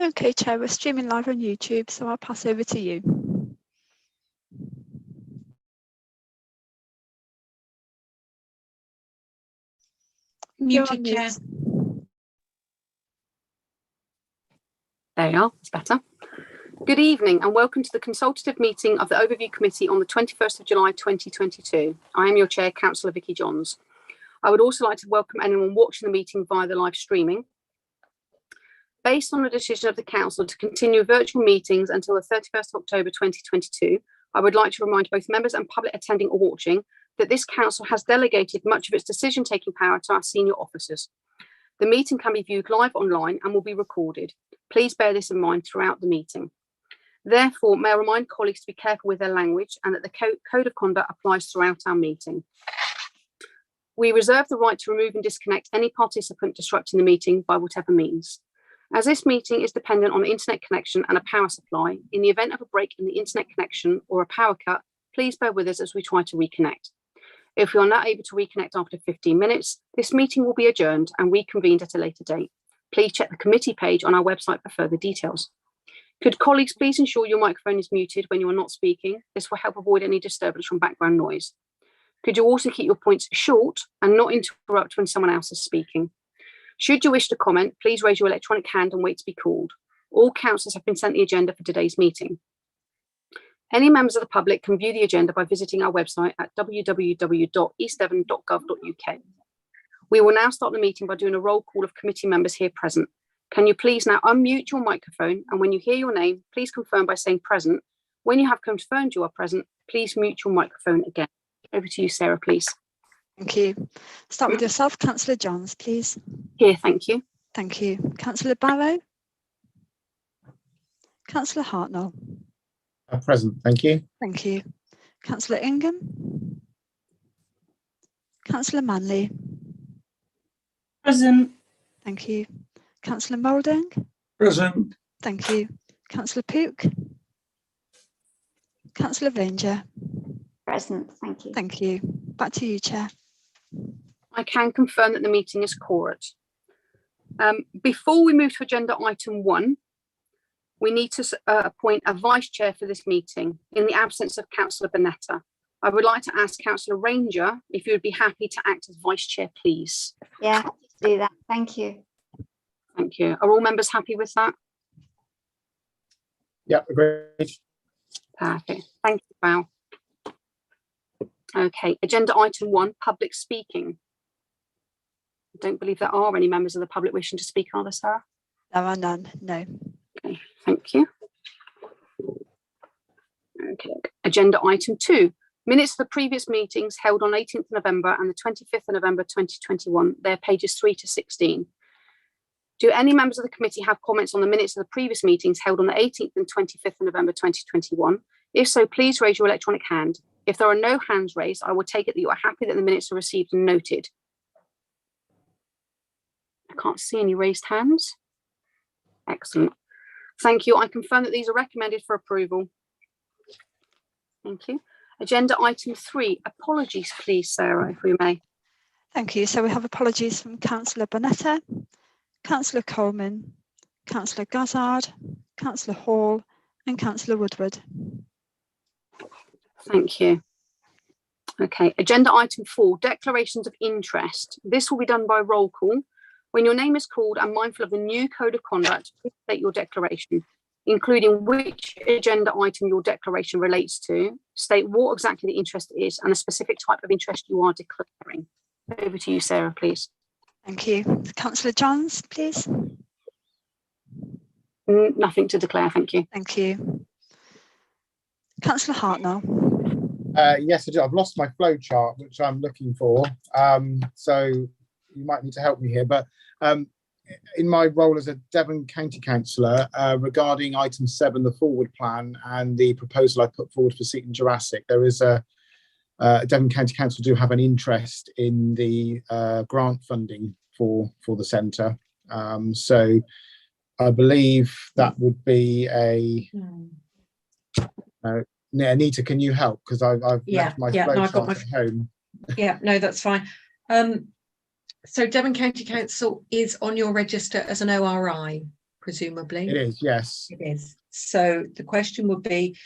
Okay, Chair, we're streaming live on YouTube, so I'll pass over to you. Muted, Chair. There you are, it's better. Good evening and welcome to the consultative meeting of the Overview Committee on the 21st of July 2022. I am your Chair, Councillor Vicky Johns. I would also like to welcome anyone watching the meeting via the live streaming. Based on the decision of the Council to continue virtual meetings until the 31st of October 2022, I would like to remind both members and public attending or watching that this Council has delegated much of its decision-taking power to our senior officers. The meeting can be viewed live online and will be recorded. Please bear this in mind throughout the meeting. Therefore, may I remind colleagues to be careful with their language and that the Code of Conduct applies throughout our meeting. We reserve the right to remove and disconnect any participant disrupting the meeting by whatever means. As this meeting is dependent on internet connection and a power supply, in the event of a break in the internet connection or a power cut, please bear with us as we try to reconnect. If we are not able to reconnect after 15 minutes, this meeting will be adjourned and reconvened at a later date. Please check the committee page on our website for further details. Could colleagues please ensure your microphone is muted when you are not speaking? This will help avoid any disturbance from background noise. Could you also keep your points short and not interrupt when someone else is speaking? Should you wish to comment, please raise your electronic hand and wait to be called. All councillors have been sent the agenda for today's meeting. Any members of the public can view the agenda by visiting our website at www.eastdevon.gov.uk. We will now start the meeting by doing a roll call of committee members here present. Can you please now unmute your microphone, and when you hear your name, please confirm by saying present. When you have confirmed you are present, please mute your microphone again. Over to you, Sarah, please. Thank you. Start with yourself, Councillor Johns, please. Here, thank you. Thank you. Councillor Barrow. Councillor Hartnell. Present, thank you. Thank you. Councillor Ingham. Councillor Manley. Present. Thank you. Councillor Moulding. Present. Thank you. Councillor Pook. Councillor Ranger. Present, thank you. Thank you. Back to you, Chair. I can confirm that the meeting is quorate. Before we move to agenda item 1, we need to appoint a vice chair for this meeting in the absence of Councillor Bonetta. I would like to ask Councillor Ranger if you would be happy to act as vice chair, please. Yeah, happy to do that. Thank you. Thank you. Are all members happy with that? Yep, agreed. Perfect. Thank you, Val. Okay, agenda item 1, public speaking. I don't believe there are any members of the public wishing to speak, are there, Sarah? There are none, no. Okay, thank you. Okay, agenda item 2, minutes of the previous meetings held on 18th November and the 25th of November 2021. They're pages 3 to 16. Do any members of the committee have comments on the minutes of the previous meetings held on the 18th and 25th of November 2021? If so, please raise your electronic hand. If there are no hands raised, I will take it that you are happy that the minutes are received and noted. I can't see any raised hands. Excellent. Thank you. I confirm that these are recommended for approval. Thank you. Agenda item 3, apologies please, Sarah, if we may. Thank you. So we have apologies from Councillor Bonetta, Councillor Coleman, Councillor Gazzard, Councillor Hall and Councillor Woodward. Thank you. Okay, agenda item 4, declarations of interest. This will be done by roll call. When your name is called and mindful of the new code of conduct, please state your declaration, including which agenda item your declaration relates to, state what exactly the interest is and a specific type of interest you are declaring. Over to you, Sarah, please. Thank you. Councillor Johns, please. Nothing to declare, thank you. Thank you. Councillor Hartnell. Yes, I do. I've lost my flow chart, which I'm looking for. So you might need to help me here. But in my role as a Devon County Councillor, regarding item 7, the forward plan and the proposal I put forward for Seaton Jurassic, there is a Devon County Council do have an interest in the grant funding for the centre. So I believe that would be a Anita, can you help? Because I've left my flow chart at home. Yeah, no, that's fine. So Devon County Council is on your register as an ORI. presumably. It is, yes. It is. So the question would be,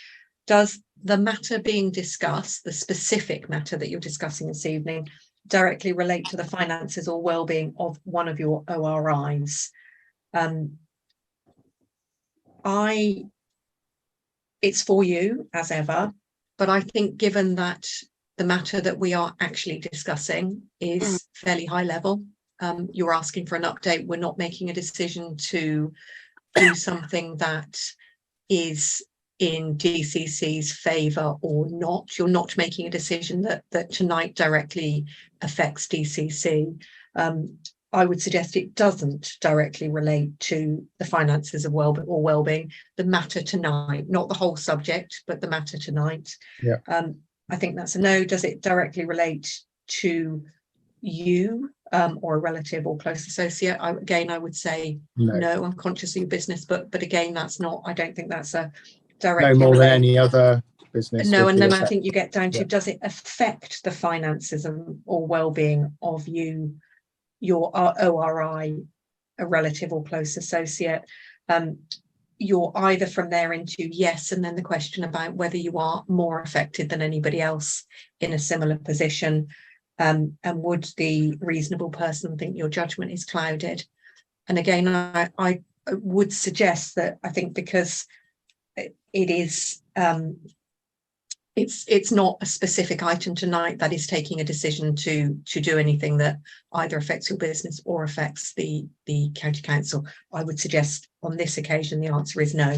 does the matter being discussed, the specific matter that you're discussing this evening, directly relate to the finances or well-being of one of your ORIs? It's for you as ever, but I think given that the matter that we are actually discussing is fairly high level, you're asking for an update. We're not making a decision to do something that is in DCC's favour or not. You're not making a decision that tonight directly affects DCC. I would suggest it doesn't directly relate to the finances of well-being. The matter tonight, not the whole subject, but the matter tonight. Yeah. I think that's a no. Does it directly relate to you or a relative or close associate? I would say no. I'm conscious of your business, but again, that's not. I don't think that's a direct. No more than any other business. No, and then I think you get down to, does it affect the finances or well-being of you, your ORI, a relative or close associate? You're either from there into yes, and then the question about whether you are more affected than anybody else in a similar position, and would the reasonable person think your judgment is clouded? And again, I would suggest that I think because it is it's not a specific item tonight that is taking a decision to do anything that either affects your business or affects the county council. I would suggest on this occasion the answer is no.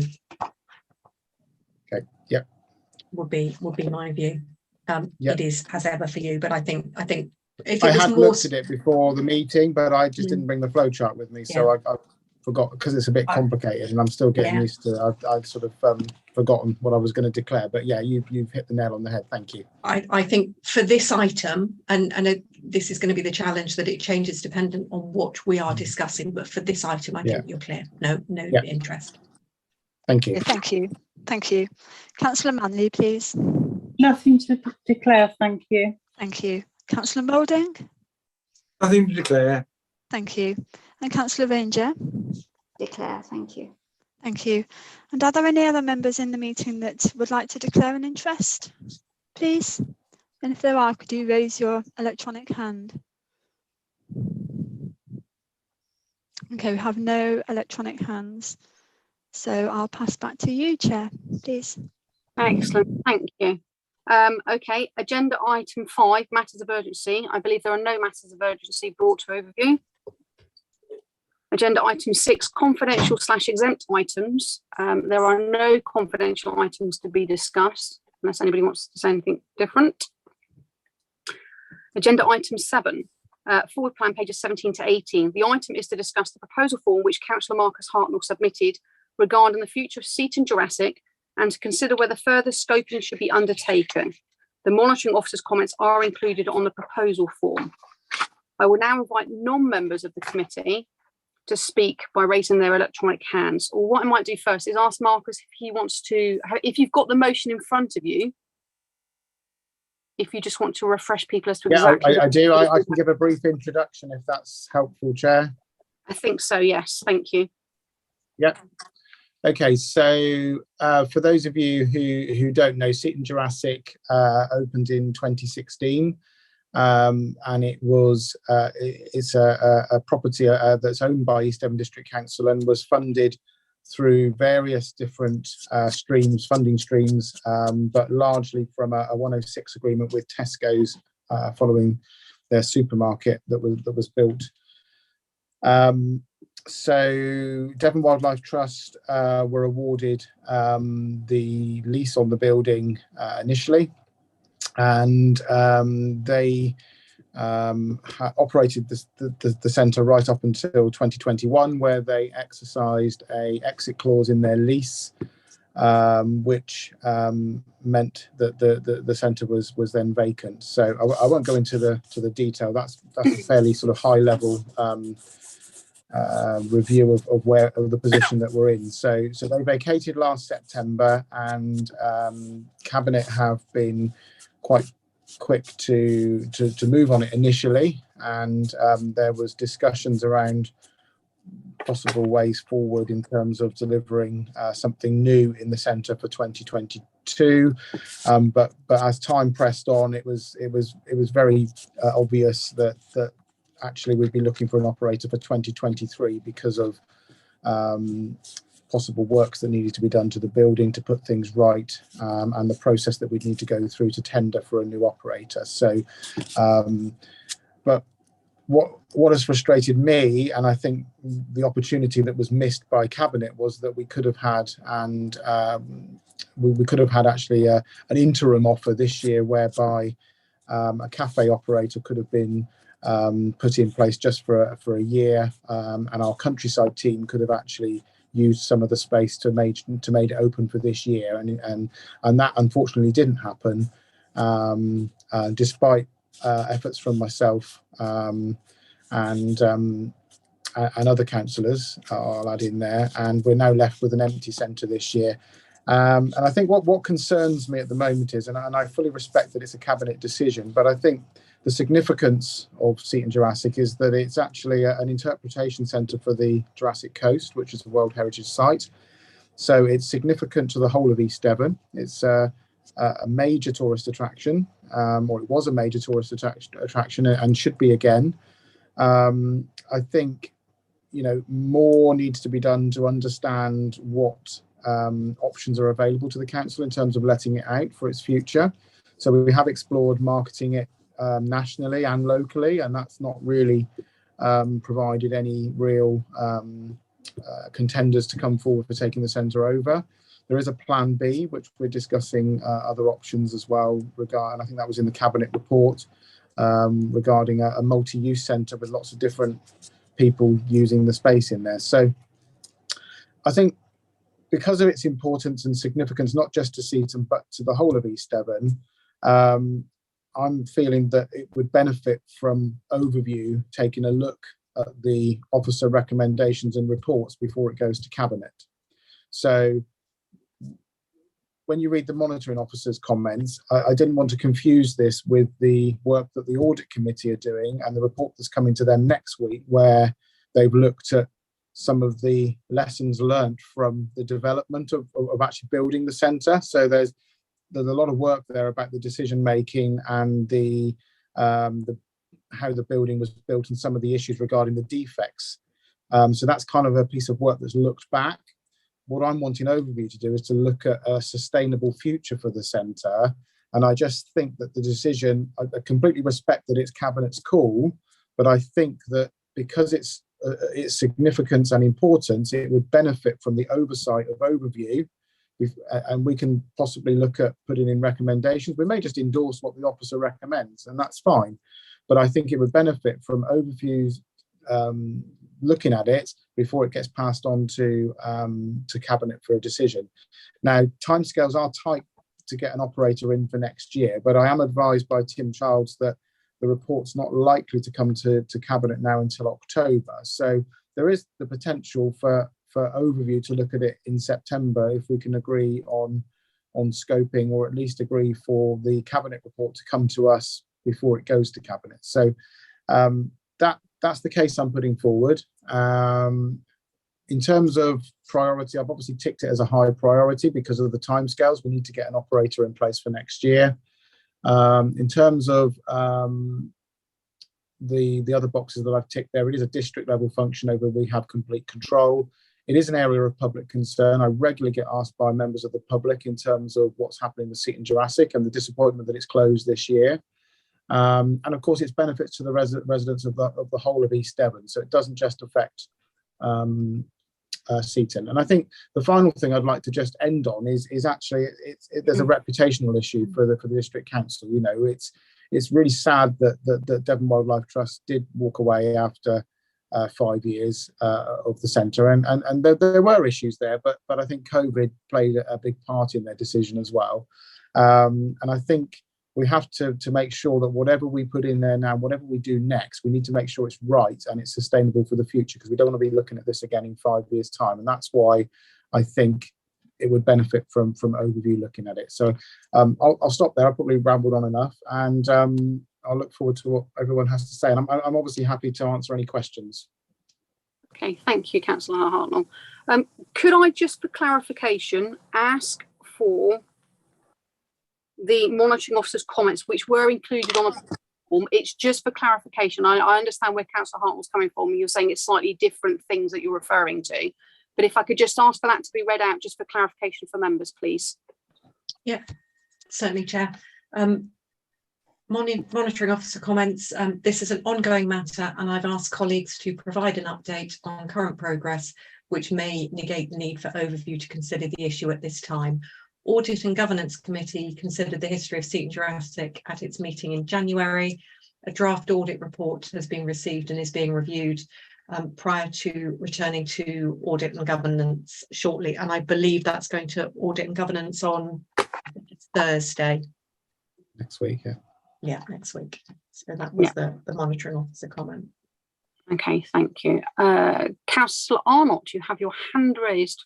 Okay. Yeah. Would be my view. It is as ever for you, but I think if it I was had more... looked at it before the meeting, but I just didn't bring the flowchart with me, so I forgot, because it's a bit complicated and I'm still getting used to it. I'd sort of forgotten what I was going to declare, but yeah, you've hit the nail on the head. Thank you. I think for this item, and this is going to be the challenge, that it changes dependent on what we are discussing, but for this item I think you're clear. No interest. Thank you. Yeah, thank you. Councillor Manley, please. Nothing to declare, thank you. Thank you. Councillor Moulding. Nothing to declare. Thank you. And Councillor Ranger. Declare, thank you. Thank you. And are there any other members in the meeting that would like to declare an interest, please? And if there are, could you raise your electronic hand? Okay, we have no electronic hands. So I'll pass back to you, Chair, please. Excellent, thank you. Okay, agenda item 5, matters of urgency. I believe there are no matters of urgency brought to overview. Agenda item 6, confidential / exempt items. There are no confidential items to be discussed, unless anybody wants to say anything different. Agenda item 7, forward plan pages 17 to 18. The item is to discuss the proposal form which Councillor Marcus Hartnell submitted regarding the future of Seaton Jurassic and to consider whether further scoping should be undertaken. The monitoring officer's comments are included on the proposal form. I will now invite non-members of the committee to speak by raising their electronic hands. Or what I might do first is ask Marcus if he wants to, if you've got the motion in front of you, if you just want to refresh people as to exactly. Yeah, I do. I can give a brief introduction if that's helpful, Chair. I think so, yes, thank you. Yeah. Okay, so for those of you who don't know, Seaton Jurassic opened in 2016. And it's a property that's owned by East Devon District Council and was funded through various different funding streams, but largely from a 106 agreement with Tesco's following their supermarket that was built. So Devon Wildlife Trust were awarded the lease on the building initially. And they operated the centre right up until 2021, where they exercised an exit clause in their lease, which meant that the centre was then vacant. So I won't go into the detail. That's a fairly sort of high level review of the position that we're in. So they vacated last September, and Cabinet have been quite quick to move on it initially, and there was discussions around possible ways forward in terms of delivering something new in the centre for 2022. But as time pressed on, it was very obvious that actually we'd be looking for an operator for 2023 because of possible works that needed to be done to the building to put things right, and the process that we'd need to go through to tender for a new operator. So, but what has frustrated me, and I think the opportunity that was missed by Cabinet, was that we could have had, and we could have had actually an interim offer this year whereby a cafe operator could have been put in place just for a year, and our countryside team could have actually used some of the space to made it open for this year, and that unfortunately didn't happen, despite efforts from myself and other councillors. I'll add in there, and we're now left with an empty centre this year. And I think what concerns me at the moment is, and I fully respect that it's a Cabinet decision, but I think the significance of Seaton Jurassic is that it's actually an interpretation centre for the Jurassic Coast, which is a World Heritage Site. So it's significant to the whole of East Devon. It's a major tourist attraction, or it was a major tourist attraction and should be again. I think, more needs to be done to understand what options are available to the council in terms of letting it out for its future. So we have explored marketing it nationally and locally, and that's not really provided any real contenders to come forward for taking the centre over. There is a plan B, which we're discussing other options as well, and I think that was in the Cabinet report, regarding a multi-use centre with lots of different people using the space in there. So I think because of its importance and significance, not just to Seaton, but to the whole of East Devon, I'm feeling that it would benefit from Overview taking a look at the officer recommendations and reports before it goes to Cabinet. So when you read the monitoring officer's comments, I didn't want to confuse this with the work that the audit committee are doing and the report that's coming to them next week, where they've looked at some of the lessons learned from the development of actually building the centre. So there's a lot of work there about the decision making and the how the building was built and some of the issues regarding the defects. So that's kind of a piece of work that's looked back. What I'm wanting Overview to do is to look at a sustainable future for the centre. And I just think that the decision, I completely respect that it's Cabinet's call, but I think that because its significance and importance, it would benefit from the oversight of Overview. And we can possibly look at putting in recommendations. We may just endorse what the officer recommends, and that's fine. But I think it would benefit from Overview's looking at it before it gets passed on to Cabinet for a decision. Now, timescales are tight to get an operator in for next year, but I am advised by Tim Childs that the report's not likely to come to Cabinet now until October. So there is the potential for Overview to look at it in September if we can agree on scoping, or at least agree for the Cabinet report to come to us before it goes to Cabinet. So that's the case I'm putting forward. In terms of priority, I've obviously ticked it as a high priority because of the timescales. We need to get an operator in place for next year. In terms of the other boxes that I've ticked there, it is a district level function over we have complete control. It is an area of public concern. I regularly get asked by members of the public in terms of what's happening with Seaton Jurassic and the disappointment that it's closed this year. And of course, its benefits to the residents of the whole of East Devon. So it doesn't just affect Seaton. And I think the final thing I'd like to just end on is actually there's a reputational issue for the district council. It's really sad that Devon Wildlife Trust did walk away after 5 years of the centre, and there were issues there, but I think COVID played a big part in their decision as well. And I think we have to make sure that whatever we put in there now, whatever we do next, we need to make sure it's right and it's sustainable for the future, because we don't want to be looking at this again in 5 years' time. And that's why I think it would benefit from Overview looking at it. So I'll stop there. I probably rambled on enough, and I'll look forward to what everyone has to say. And I'm obviously happy to answer any questions. Okay, thank you, Councillor Hartnell. Could I just, for clarification, ask for the monitoring officer's comments, which were included on a form? It's just for clarification. I understand where Councillor Hartnell's coming from. You're saying it's slightly different things that you're referring to. But if I could just ask for that to be read out, just for clarification for members, please. Yeah, certainly, Chair. Monitoring officer comments. This is an ongoing matter, and I've asked colleagues to provide an update on current progress, which may negate the need for overview to consider the issue at this time. Audit and Governance Committee considered the history of Seaton Jurassic at its meeting in January. A draft audit report has been received and is being reviewed prior to returning to Audit and Governance shortly. And I believe that's going to Audit and Governance on Thursday. Next week, yeah. Yeah, next week. So that was the monitoring officer comment. Okay, thank you. Councillor Arnott, you have your hand raised.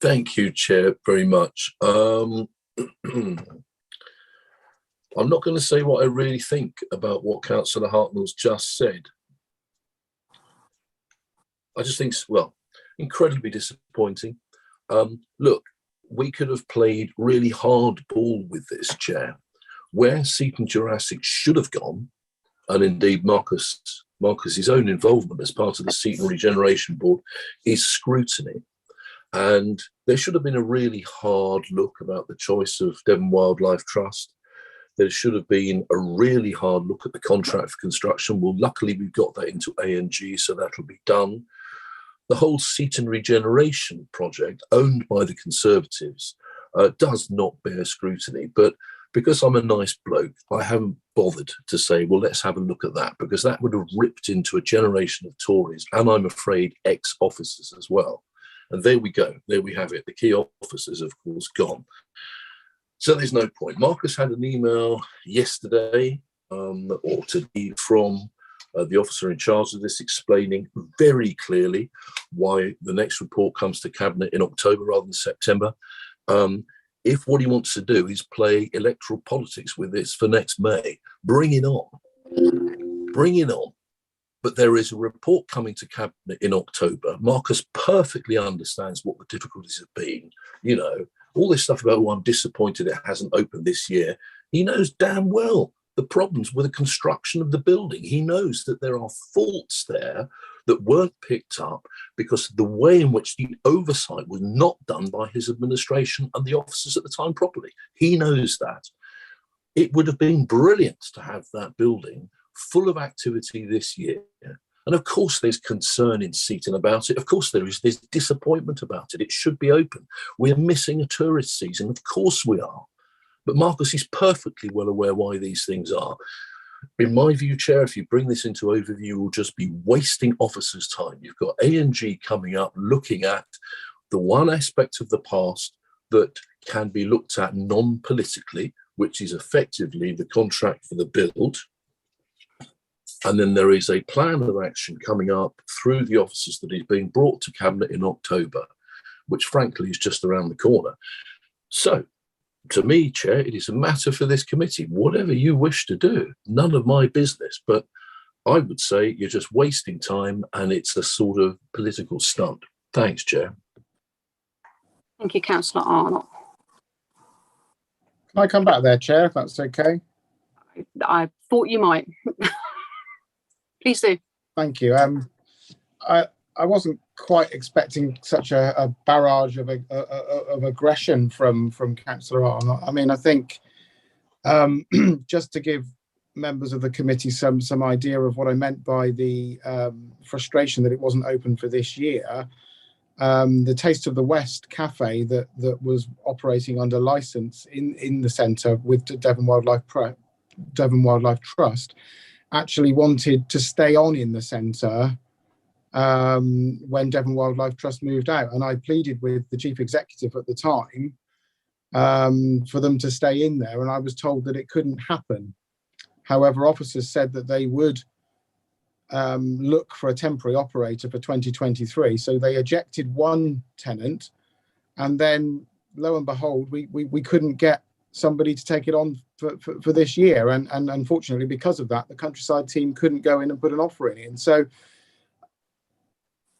Thank you, Chair, very much. I'm not going to say what I really think about what Councillor Hartnell's just said. I just think, well, incredibly disappointing. Look, we could have played really hard ball with this, Chair. Where Seaton Jurassic should have gone, and indeed Marcus's own involvement as part of the Seaton Regeneration Board, is scrutiny. And there should have been a really hard look about the choice of Devon Wildlife Trust. There should have been a really hard look at the contract for construction. Well, luckily we've got that into A&G, so that'll be done. The whole Seaton Regeneration project, owned by the Conservatives, does not bear scrutiny. But because I'm a nice bloke, I haven't bothered to say, well, let's have a look at that, because that would have ripped into a generation of Tories, and I'm afraid ex-officers as well. And there we go. There we have it. The key officers, of course, gone. So there's no point. Marcus had an email yesterday or today from the officer in charge of this, explaining very clearly why the next report comes to Cabinet in October rather than September. If what he wants to do is play electoral politics with this for next May, bring it on. Bring it on. But there is a report coming to Cabinet in October. Marcus perfectly understands what the difficulties have been. You know, all this stuff about, oh, I'm disappointed it hasn't opened this year. He knows damn well the problems with the construction of the building. He knows that there are faults there that weren't picked up because the way in which the oversight was not done by his administration and the officers at the time properly. He knows that. It would have been brilliant to have that building full of activity this year. And of course there's concern in Seaton about it. Of course there's disappointment about it. It should be open. We're missing a tourist season. Of course we are. But Marcus is perfectly well aware why these things are. In my view, Chair, if you bring this into overview, we'll just be wasting officers' time. You've got A&G coming up, looking at the one aspect of the past that can be looked at non-politically, which is effectively the contract for the build. And then there is a plan of action coming up through the officers that is being brought to Cabinet in October, which frankly is just around the corner. So, to me, Chair, it is a matter for this committee. Whatever you wish to do, none of my business. But I would say you're just wasting time and it's a sort of political stunt. Thanks, Chair. Thank you, Councillor Arnott. Can I come back there, Chair, if that's okay? I thought you might. Please do. Thank you. I wasn't quite expecting such a barrage of aggression from Councillor Arnott. I mean, I think just to give members of the committee some idea of what I meant by the frustration that it wasn't open for this year, the Taste of the West cafe that was operating under license in the centre with Devon Wildlife Trust actually wanted to stay on in the centre when Devon Wildlife Trust moved out, and I pleaded with the chief executive at the time for them to stay in there, and I was told that it couldn't happen. However, officers said that they would look for a temporary operator for 2023, so they ejected one tenant, and then lo and behold, we couldn't get somebody to take it on for this year, and unfortunately because of that, the Countryside team couldn't go in and put an offer in. So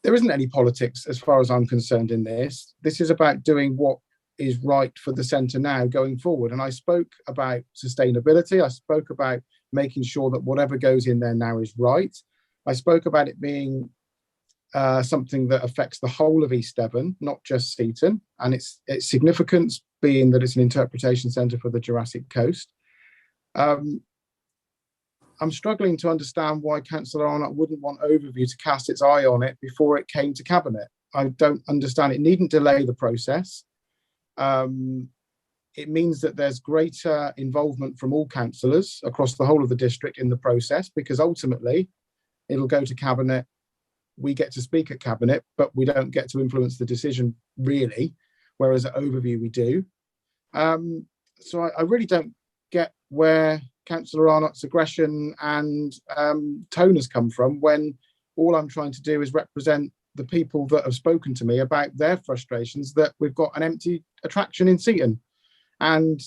there isn't any politics as far as I'm concerned in this. This is about doing what is right for the centre now going forward. And I spoke about sustainability. I spoke about making sure that whatever goes in there now is right. I spoke about it being something that affects the whole of East Devon, not just Seaton, and its significance being that it's an interpretation centre for the Jurassic Coast. I'm struggling to understand why Councillor Arnott wouldn't want Overview to cast its eye on it before it came to Cabinet. I don't understand. It needn't delay the process. It means that there's greater involvement from all councillors across the whole of the district in the process, because ultimately it'll go to Cabinet. We get to speak at Cabinet, but we don't get to influence the decision really, whereas at Overview we do. So I really don't get where Councillor Arnott's aggression and tone has come from, when all I'm trying to do is represent the people that have spoken to me about their frustrations that we've got an empty attraction in Seaton. And,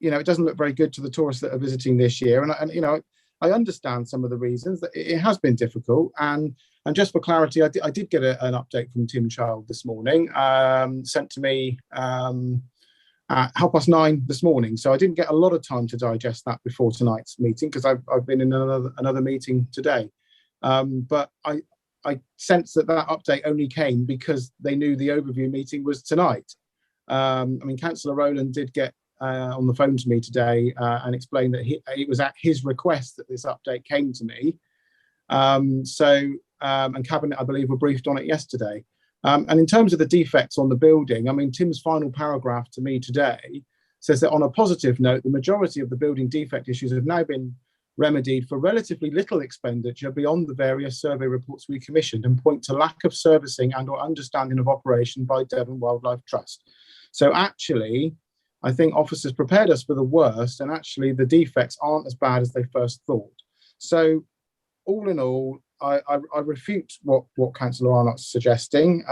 you know, it doesn't look very good to the tourists that are visiting this year. And you know, I understand some of the reasons that it has been difficult. And just for clarity, I did get an update from Tim Child this morning, sent to me at 9:30 this morning. So I didn't get a lot of time to digest that before tonight's meeting, because I've been in another meeting today. But I sense that update only came because they knew the Overview meeting was tonight. I mean, Councillor Rowland did get on the phone to me today and explained that it was at his request that this update came to me. And Cabinet, I believe, were briefed on it yesterday. And in terms of the defects on the building, I mean, Tim's final paragraph to me today says that on a positive note, the majority of the building defect issues have now been remedied for relatively little expenditure beyond the various survey reports we commissioned, and point to lack of servicing and or understanding of operation by Devon Wildlife Trust. So actually, I think officers prepared us for the worst, and actually the defects aren't as bad as they first thought. So all in all, I refute what Councillor Arnott's suggesting.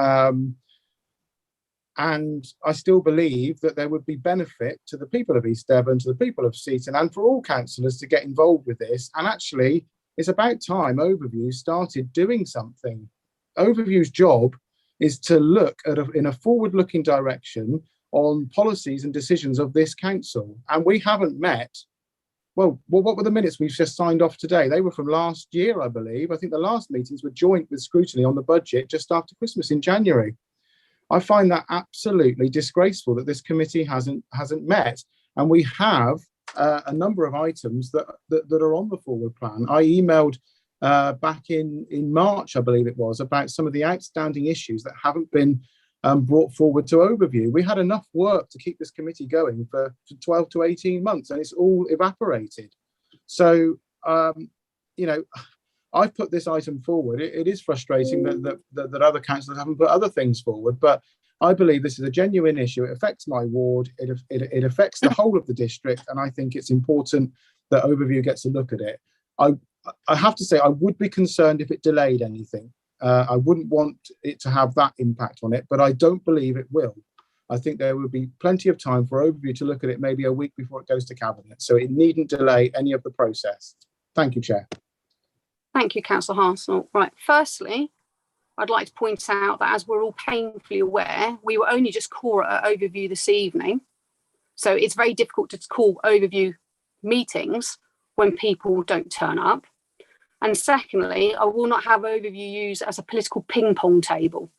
And I still believe that there would be benefit to the people of East Devon, to the people of Seaton, and for all councillors to get involved with this. And actually, it's about time Overview started doing something. Overview's job is to look at in a forward-looking direction on policies and decisions of this council. And we haven't met. Well, what were the minutes we've just signed off today? They were from last year, I believe. I think the last meetings were joint with scrutiny on the budget just after Christmas in January. I find that absolutely disgraceful that this committee hasn't met. And we have a number of items that are on the forward plan. I emailed back in March, I believe it was, about some of the outstanding issues that haven't been brought forward to Overview. We had enough work to keep this committee going for 12 to 18 months, and it's all evaporated. So, you know, I've put this item forward. It is frustrating that other councillors haven't put other things forward, but I believe this is a genuine issue. It affects my ward. It affects the whole of the district, and I think it's important that Overview gets a look at it. I have to say, I would be concerned if it delayed anything. I wouldn't want it to have that impact on it, but I don't believe it will. I think there will be plenty of time for Overview to look at it maybe a week before it goes to Cabinet, so it needn't delay any of the process. Thank you, Chair. Thank you, Councillor Harsnell. Right, firstly, I'd like to point out that as we're all painfully aware, we were only just caught at Overview this evening. So it's very difficult to call Overview meetings when people don't turn up. And secondly, I will not have Overview used as a political ping pong table.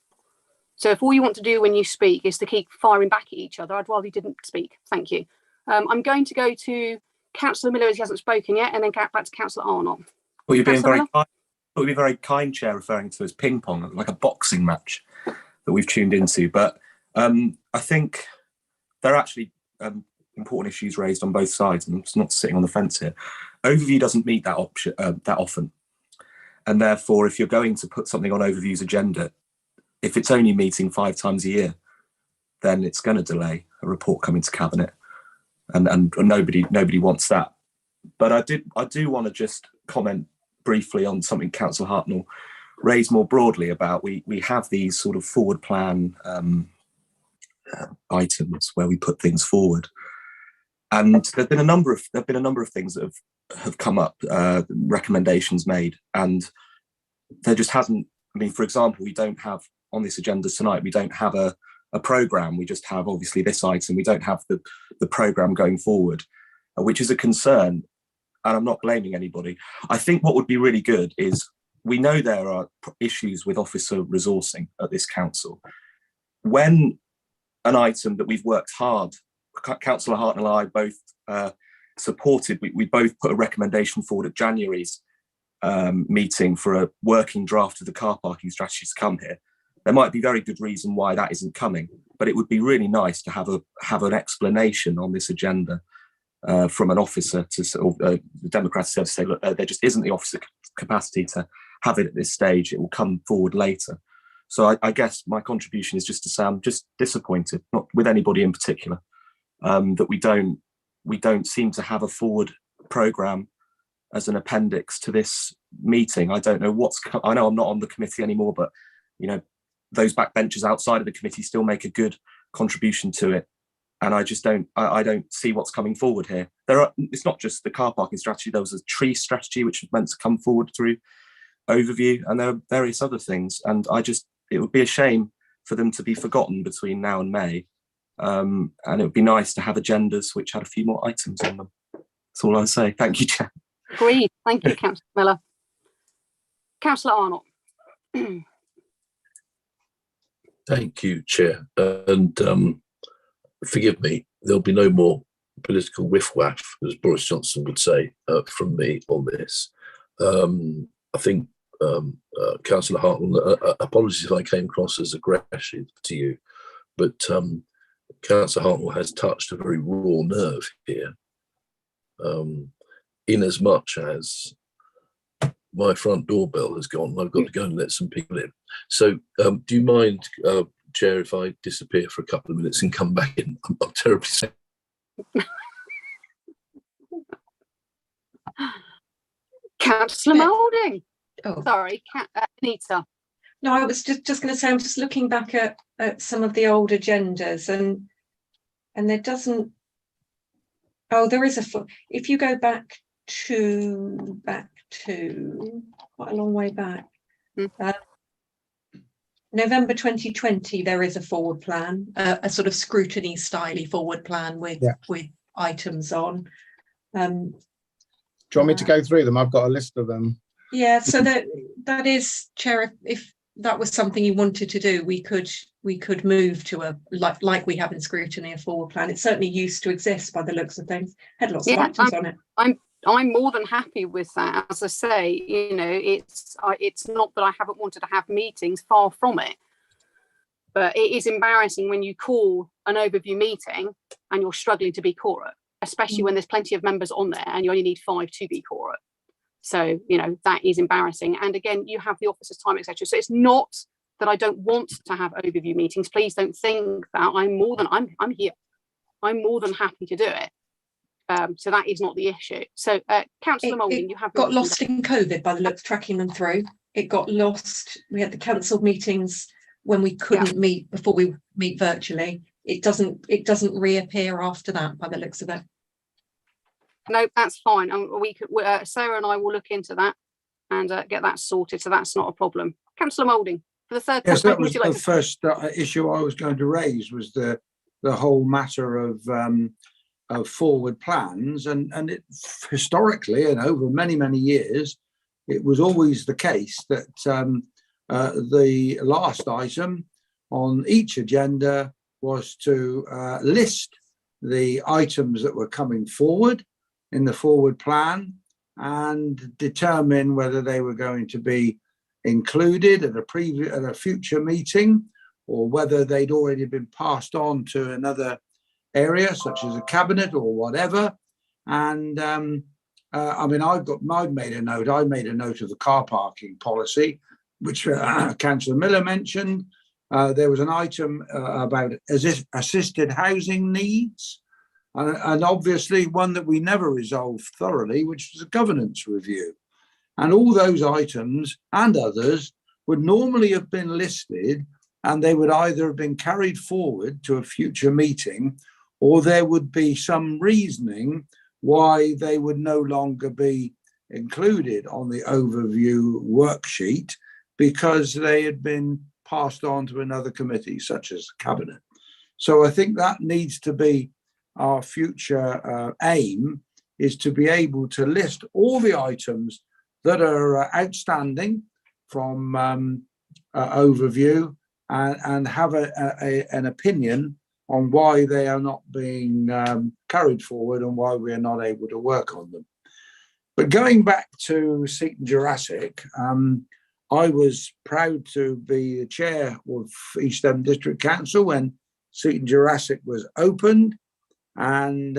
So if all you want to do when you speak is to keep firing back at each other, I'd rather you didn't speak. Thank you. I'm going to go to Councillor Miller as he hasn't spoken yet, and then back to Councillor Arnott. Well, you're being very kind. You'll be very kind, Chair, referring to as ping pong, like a boxing match that we've tuned into. But I think there are actually important issues raised on both sides, and it's not sitting on the fence here. Overview doesn't meet that option that often, and therefore, if you're going to put something on Overview's agenda, if it's only meeting 5 times a year, then it's going to delay a report coming to Cabinet, and nobody wants that. But I do want to just comment briefly on something Councillor Hartnell raised more broadly about we have these sort of forward plan items where we put things forward, and there've been a number of things that have come up, recommendations made, and there just hasn't I mean, for example, we don't have on this agenda tonight, we don't have a programme. We just have obviously this item. We don't have the programme going forward, which is a concern. And I'm not blaming anybody. I think what would be really good is, we know there are issues with officer resourcing at this council. When an item that we've worked hard, Councillor Hart and I both supported, we both put a recommendation forward at January's meeting for a working draft of the car parking strategy to come here. There might be very good reason why that isn't coming, but it would be really nice to have an explanation on this agenda from an officer to the Democratic Service, say, look, there just isn't the officer capacity to have it at this stage. It will come forward later. So I guess my contribution is just to say I'm just disappointed, not with anybody in particular, that we don't seem to have a forward programme as an appendix to this meeting. I don't know I know I'm not on the committee anymore, but you know, those backbenchers outside of the committee still make a good contribution to it. And I just don't see what's coming forward here. It's not just the car parking strategy. There was a tree strategy which was meant to come forward through overview, and there are various other things. And it would be a shame for them to be forgotten between now and May. And it would be nice to have agendas which had a few more items on them. That's all I'll say. Thank you, Chair. Agreed. Thank you, Councillor Miller. Councillor Arnott. Thank you, Chair. And forgive me, there'll be no more political whiff-waff, as Boris Johnson would say, from me on this. I think Councillor Hartnell, apologies if I came across as aggressive to you, but Councillor Hartnell has touched a very raw nerve here, in as much as my front doorbell has gone. I've got to go and let some people in. So do you mind, Chair, if I disappear for a couple of minutes and come back in? I'm terribly sorry. Councillor Moulding. Oh, Sorry, Anita. no, I was just going to say, I'm just looking back at some of the old agendas, and there doesn't. Oh, there is if you go back to quite a long way back. November 2020, there is a forward plan, a sort of scrutiny styly forward plan with items on. Do you want me to go through them? I've got a list of them. Yeah, so that is, Chair, if that was something you wanted to do, we could move to a like we have in scrutiny, a forward plan. It certainly used to exist by the looks of things. Had lots of items on it. I'm more than happy with that. As I say, you know, it's not that I haven't wanted to have meetings, far from it. But it is embarrassing when you call an overview meeting and you're struggling to be quorate, especially when there's plenty of members on there and you only need 5 to be quorate. So, you know, that is embarrassing. And again, you have the officer's time, etc. So it's not that I don't want to have overview meetings. Please don't think that. I'm here. I'm more than happy to do it. So that is not the issue. So, Councillor Moulding, you have got lost in COVID by the looks, tracking them through. It got lost. We had the cancelled meetings when we couldn't meet before we meet virtually. It doesn't reappear after that by the looks of it. No, that's fine. Sarah and I will look into that and get that sorted. So that's not a problem. Councillor Moulding, for the third. Yes, that was the first issue I was going to raise, was the whole matter of forward plans, and it historically and over many years, it was always the case that the last item on each agenda was to list the items that were coming forward in the forward plan and determine whether they were going to be included at a future meeting, or whether they'd already been passed on to another area, such as a cabinet or whatever. And I mean, I made a note of the car parking policy, which Councillor Miller mentioned. There was an item about assisted housing needs, and obviously one that we never resolved thoroughly, which was a governance review. And all those items and others would normally have been listed, and they would either have been carried forward to a future meeting, or there would be some reasoning why they would no longer be included on the overview worksheet. because they had been passed on to another committee, such as Cabinet. So I think that needs to be our future aim, is to be able to list all the items that are outstanding from overview, and have an opinion on why they are not being carried forward and why we are not able to work on them. But going back to Seaton Jurassic, I was proud to be the chair of East Devon District Council when Seaton Jurassic was opened, and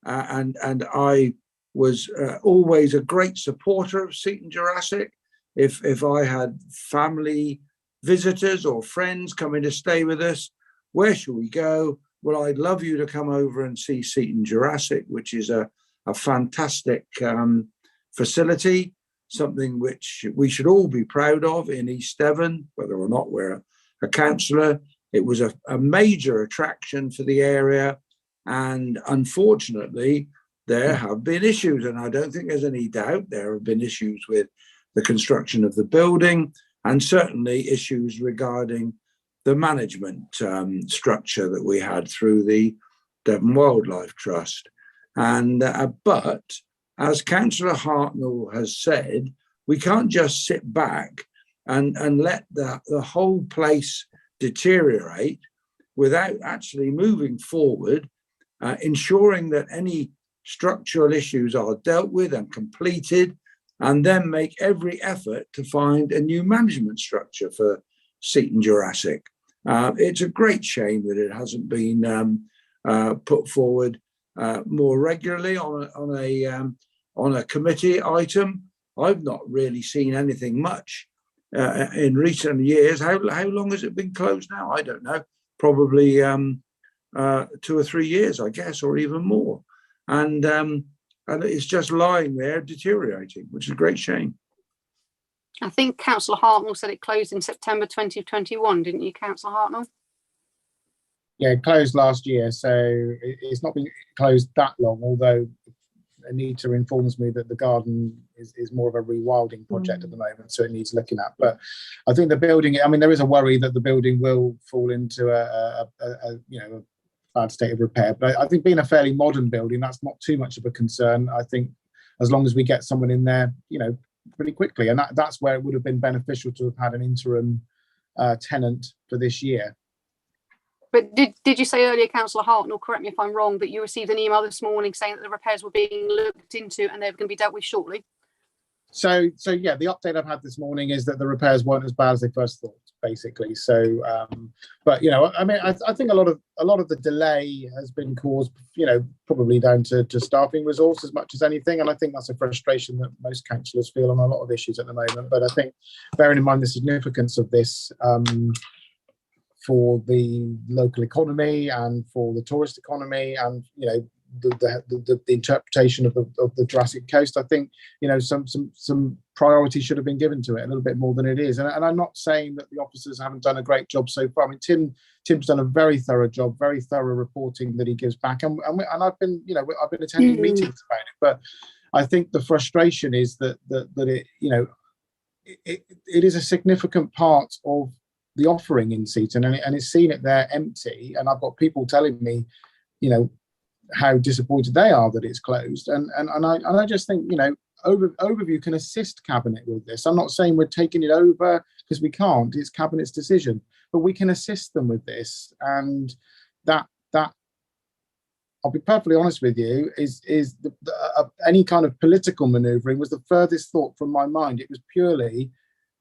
I was always a great supporter of Seaton Jurassic. If I had family visitors or friends coming to stay with us, where should we go? Well, I'd love you to come over and see Seaton Jurassic, which is a fantastic facility, something which we should all be proud of in East Devon, whether or not we're a councillor. It was a major attraction for the area, and unfortunately, there have been issues, and I don't think there's any doubt there have been issues with the construction of the building, and certainly issues regarding the management structure that we had through the Devon Wildlife Trust. And but as Councillor Hartnell has said, we can't just sit back and let the whole place deteriorate without actually moving forward, ensuring that any structural issues are dealt with and completed, and then make every effort to find a new management structure for Seaton Jurassic. It's a great shame that it hasn't been put forward more regularly on a committee item. I've not really seen anything much in recent years. How long has it been closed now? I don't know. Probably 2 or 3 years, I guess, or even more. And it's just lying there deteriorating, which is a great shame. I think Councillor Hartnell said it closed in September 2021, didn't you, Councillor Hartnell? Yeah, it closed last year, so it's not been closed that long, although Anita informs me that the garden is more of a rewilding project at the moment, so it needs looking at. But I think the building, I mean, there is a worry that the building will fall into a bad state of repair. But I think being a fairly modern building, that's not too much of a concern. I think as long as we get someone in there, pretty quickly, and that's where it would have been beneficial to have had an interim tenant for this year. But did you say earlier, Councillor Hartnell, correct me if I'm wrong, that you received an email this morning saying that the repairs were being looked into and they're going to be dealt with shortly? So yeah, the update I've had this morning is that the repairs weren't as bad as they first thought, basically. So, but I mean, I think a lot of the delay has been caused, probably down to staffing resource as much as anything, and I think that's a frustration that most councillors feel on a lot of issues at the moment. But I think, bearing in mind the significance of this for the local economy and for the tourist economy, and the interpretation of the Jurassic Coast, I think some priority should have been given to it a little bit more than it is. And I'm not saying that the officers haven't done a great job so far. I mean, Tim's done a very thorough job, very thorough reporting that he gives back, and I've been attending meetings about it. But I think the frustration is that it is a significant part of the offering in Seaton, and it's seen it there empty. And I've got people telling me, how disappointed they are that it's closed, and I just think Overview can assist Cabinet with this. I'm not saying we're taking it over, because we can't. It's Cabinet's decision, but we can assist them with this. And that I'll be perfectly honest with you, is any kind of political manoeuvring was the furthest thought from my mind. It was purely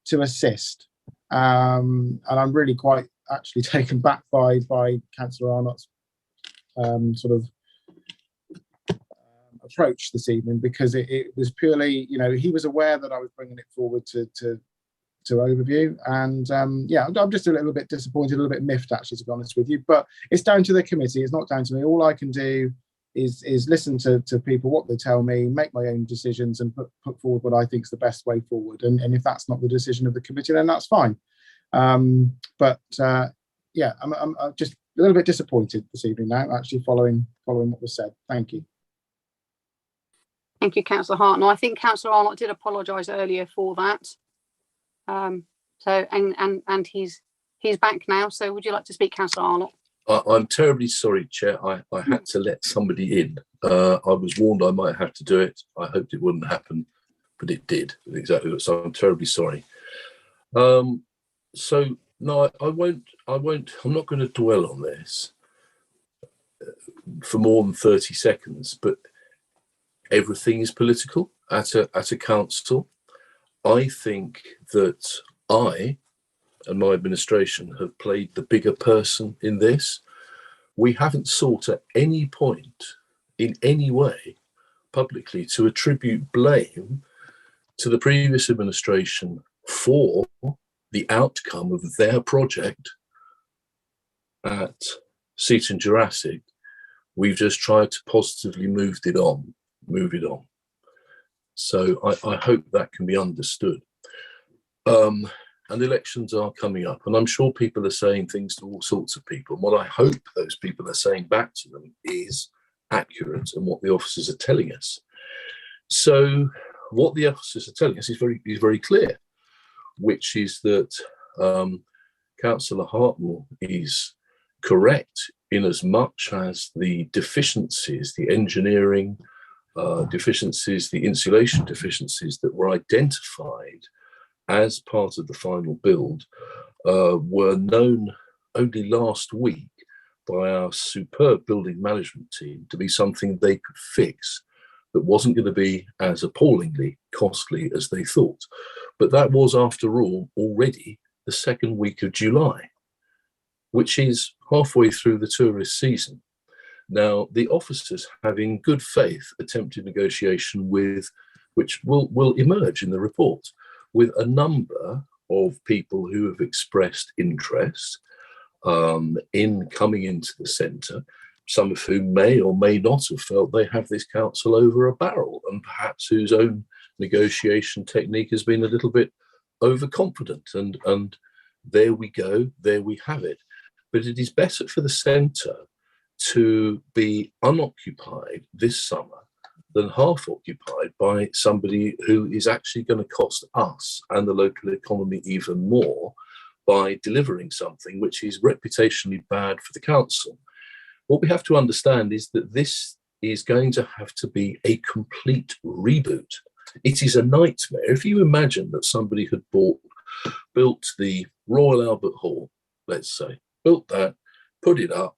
to assist, and I'm really quite actually taken back by Councillor Arnott's sort of approach this evening, because it was purely, he was aware that I was bringing it forward to Overview, and I'm just a little bit disappointed, a little bit miffed, actually, to be honest with you. But it's down to the committee, it's not down to me. All I can do is listen to people, what they tell me, make my own decisions, and put forward what I think is the best way forward. And if that's not the decision of the committee, then that's fine. I'm just a little bit disappointed this evening now, actually, following what was said. Thank you. Thank you, Councillor Hartnell. I think Councillor Arnott did apologise earlier for that. And he's back now. So would you like to speak, Councillor Arnott? I'm terribly sorry, Chair. I had to let somebody in. I was warned I might have to do it. I hoped it wouldn't happen, but it did. Exactly. So I'm terribly sorry. So no, I won't. I'm not going to dwell on this for more than 30 seconds. But everything is political at a council. I think that I and my administration have played the bigger person in this. We haven't sought at any point in any way publicly to attribute blame to the previous administration for the outcome of their project at Seaton Jurassic. We've just tried to positively move it on. So I hope that can be understood. And elections are coming up, and I'm sure people are saying things to all sorts of people. And what I hope those people are saying back to them is accurate and what the officers are telling us. So what the officers are telling us is very clear, which is that Councillor Hartnell is correct in as much as the deficiencies, the engineering deficiencies, the insulation deficiencies that were identified as part of the final build were known only last week by our superb building management team to be something they could fix that wasn't going to be as appallingly costly as they thought. But that was, after all, already the second week of July, which is halfway through the tourist season. Now, the officers have in good faith attempted negotiation with, which will emerge in the report, with a number of people who have expressed interest in coming into the centre, some of whom may or may not have felt they have this council over a barrel, and perhaps whose own negotiation technique has been a little bit overconfident. And there we go, there we have it. But it is better for the centre to be unoccupied this summer than half occupied by somebody who is actually going to cost us and the local economy even more by delivering something which is reputationally bad for the council. What we have to understand is that this is going to have to be a complete reboot. It is a nightmare. If you imagine that somebody had built the Royal Albert Hall, let's say, built that, put it up,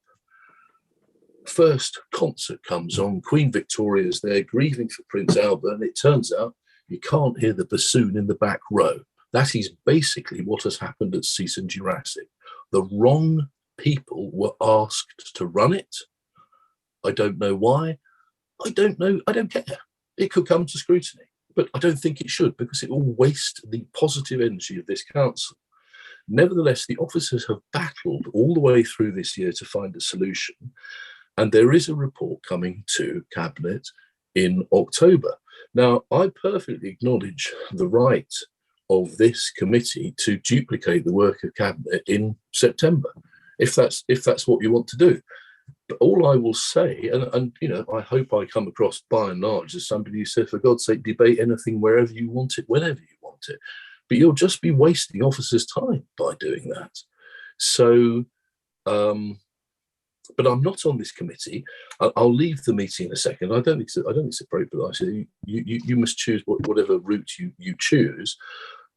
first concert comes on, Queen Victoria's there grieving for Prince Albert, and it turns out you can't hear the bassoon in the back row. That is basically what has happened at Seaton Jurassic. The wrong people were asked to run it. I don't know why. I don't know. I don't care. It could come to scrutiny, but I don't think it should, because it will waste the positive energy of this council. Nevertheless, the officers have battled all the way through this year to find a solution. And there is a report coming to Cabinet in October. Now, I perfectly acknowledge the right of this committee to duplicate the work of Cabinet in September, if that's what you want to do. But all I will say, and you know, I hope I come across by and large as somebody who said, for God's sake, debate anything wherever you want it, whenever you want it. But you'll just be wasting officers' time by doing that. So, but I'm not on this committee. I'll leave the meeting in a second. I don't think it's appropriate. I say you must choose whatever route you choose.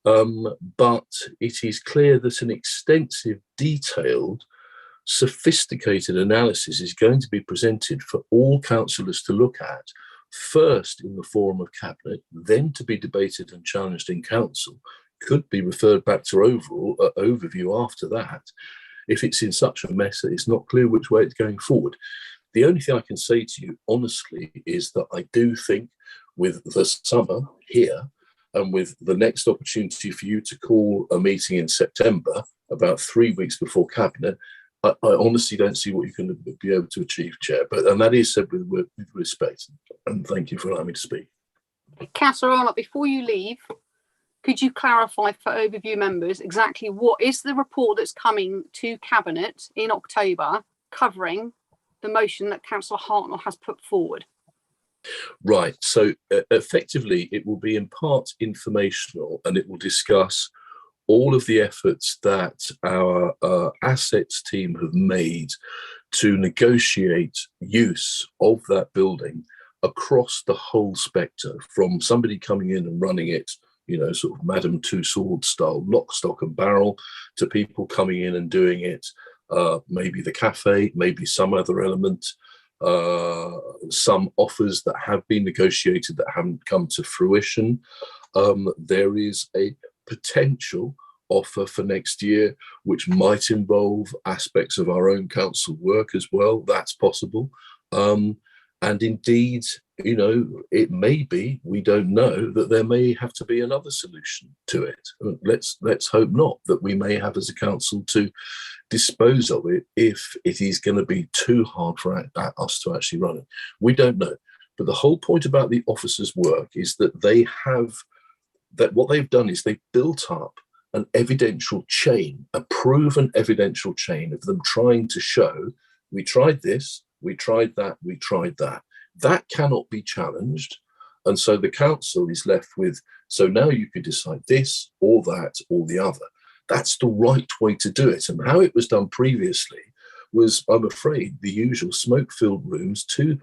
But it is clear that an extensive, detailed, sophisticated analysis is going to be presented for all councillors to look at, first in the forum of Cabinet, then to be debated and challenged in council, could be referred back to overview after that, if it's in such a mess that it's not clear which way it's going forward. The only thing I can say to you, honestly, is that I do think with the summer here, and with the next opportunity for you to call a meeting in September, about 3 weeks before Cabinet, I honestly don't see what you're going to be able to achieve, Chair. And that is said with respect. And thank you for allowing me to speak. Councillor Arnott, before you leave, could you clarify for overview members exactly what is the report that's coming to Cabinet in October covering the motion that Councillor Hartnell has put forward? Right. So effectively, it will be in part informational, and it will discuss all of the efforts that our assets team have made to negotiate use of that building across the whole spectre, from somebody coming in and running it, you know, sort of Madame Tussauds style, lock, stock and barrel, to people coming in and doing it, maybe the cafe, maybe some other element, some offers that have been negotiated that haven't come to fruition. There is a potential offer for next year, which might involve aspects of our own council work as well. That's possible. And indeed, you know, it may be, we don't know, that there may have to be another solution to it. Let's hope not, that we may have as a council to dispose of it if it is going to be too hard for us to actually run it. We don't know. But the whole point about the officers' work is that they have, that what they've done is they've built up an evidential chain, a proven evidential chain of them trying to show, we tried this, we tried that, we tried that. That cannot be challenged. And so the council is left with, so now you could decide this or that or the other. That's the right way to do it. And how it was done previously was, I'm afraid, the usual smoke-filled rooms, too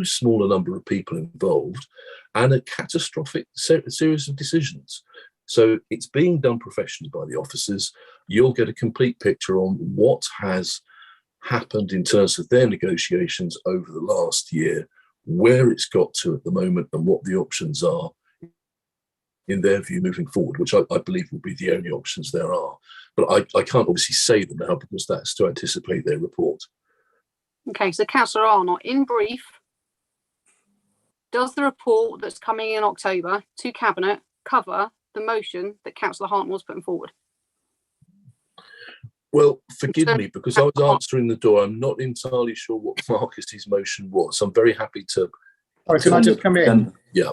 small a number of people involved, and a catastrophic series of decisions. So it's being done professionally by the officers. You'll get a complete picture on what has happened in terms of their negotiations over the last year, where it's got to at the moment, and what the options are in their view moving forward, which I believe will be the only options there are. But I can't obviously say them now because that's to anticipate their report. Okay, so Councillor Arnott, in brief, does the report that's coming in October to Cabinet cover the motion that Councillor Hartman was putting forward? Well, forgive me, because I was answering the door. I'm not entirely sure what Marcus's motion was. I'm very happy to... Oh, can I just come in? Yeah.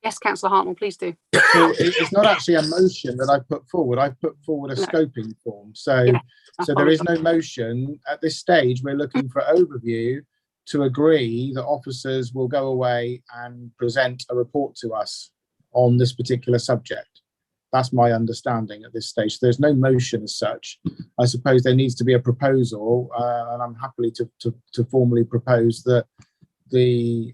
Yes, Councillor Hartman, please do. So it's not actually a motion that I put forward. I put forward a scoping form. So, so there is no motion. At this stage, we're looking for overview to agree that officers will go away and present a report to us on this particular subject. That's my understanding at this stage. There's no motion as such. I suppose there needs to be a proposal, and I'm happy to formally propose that the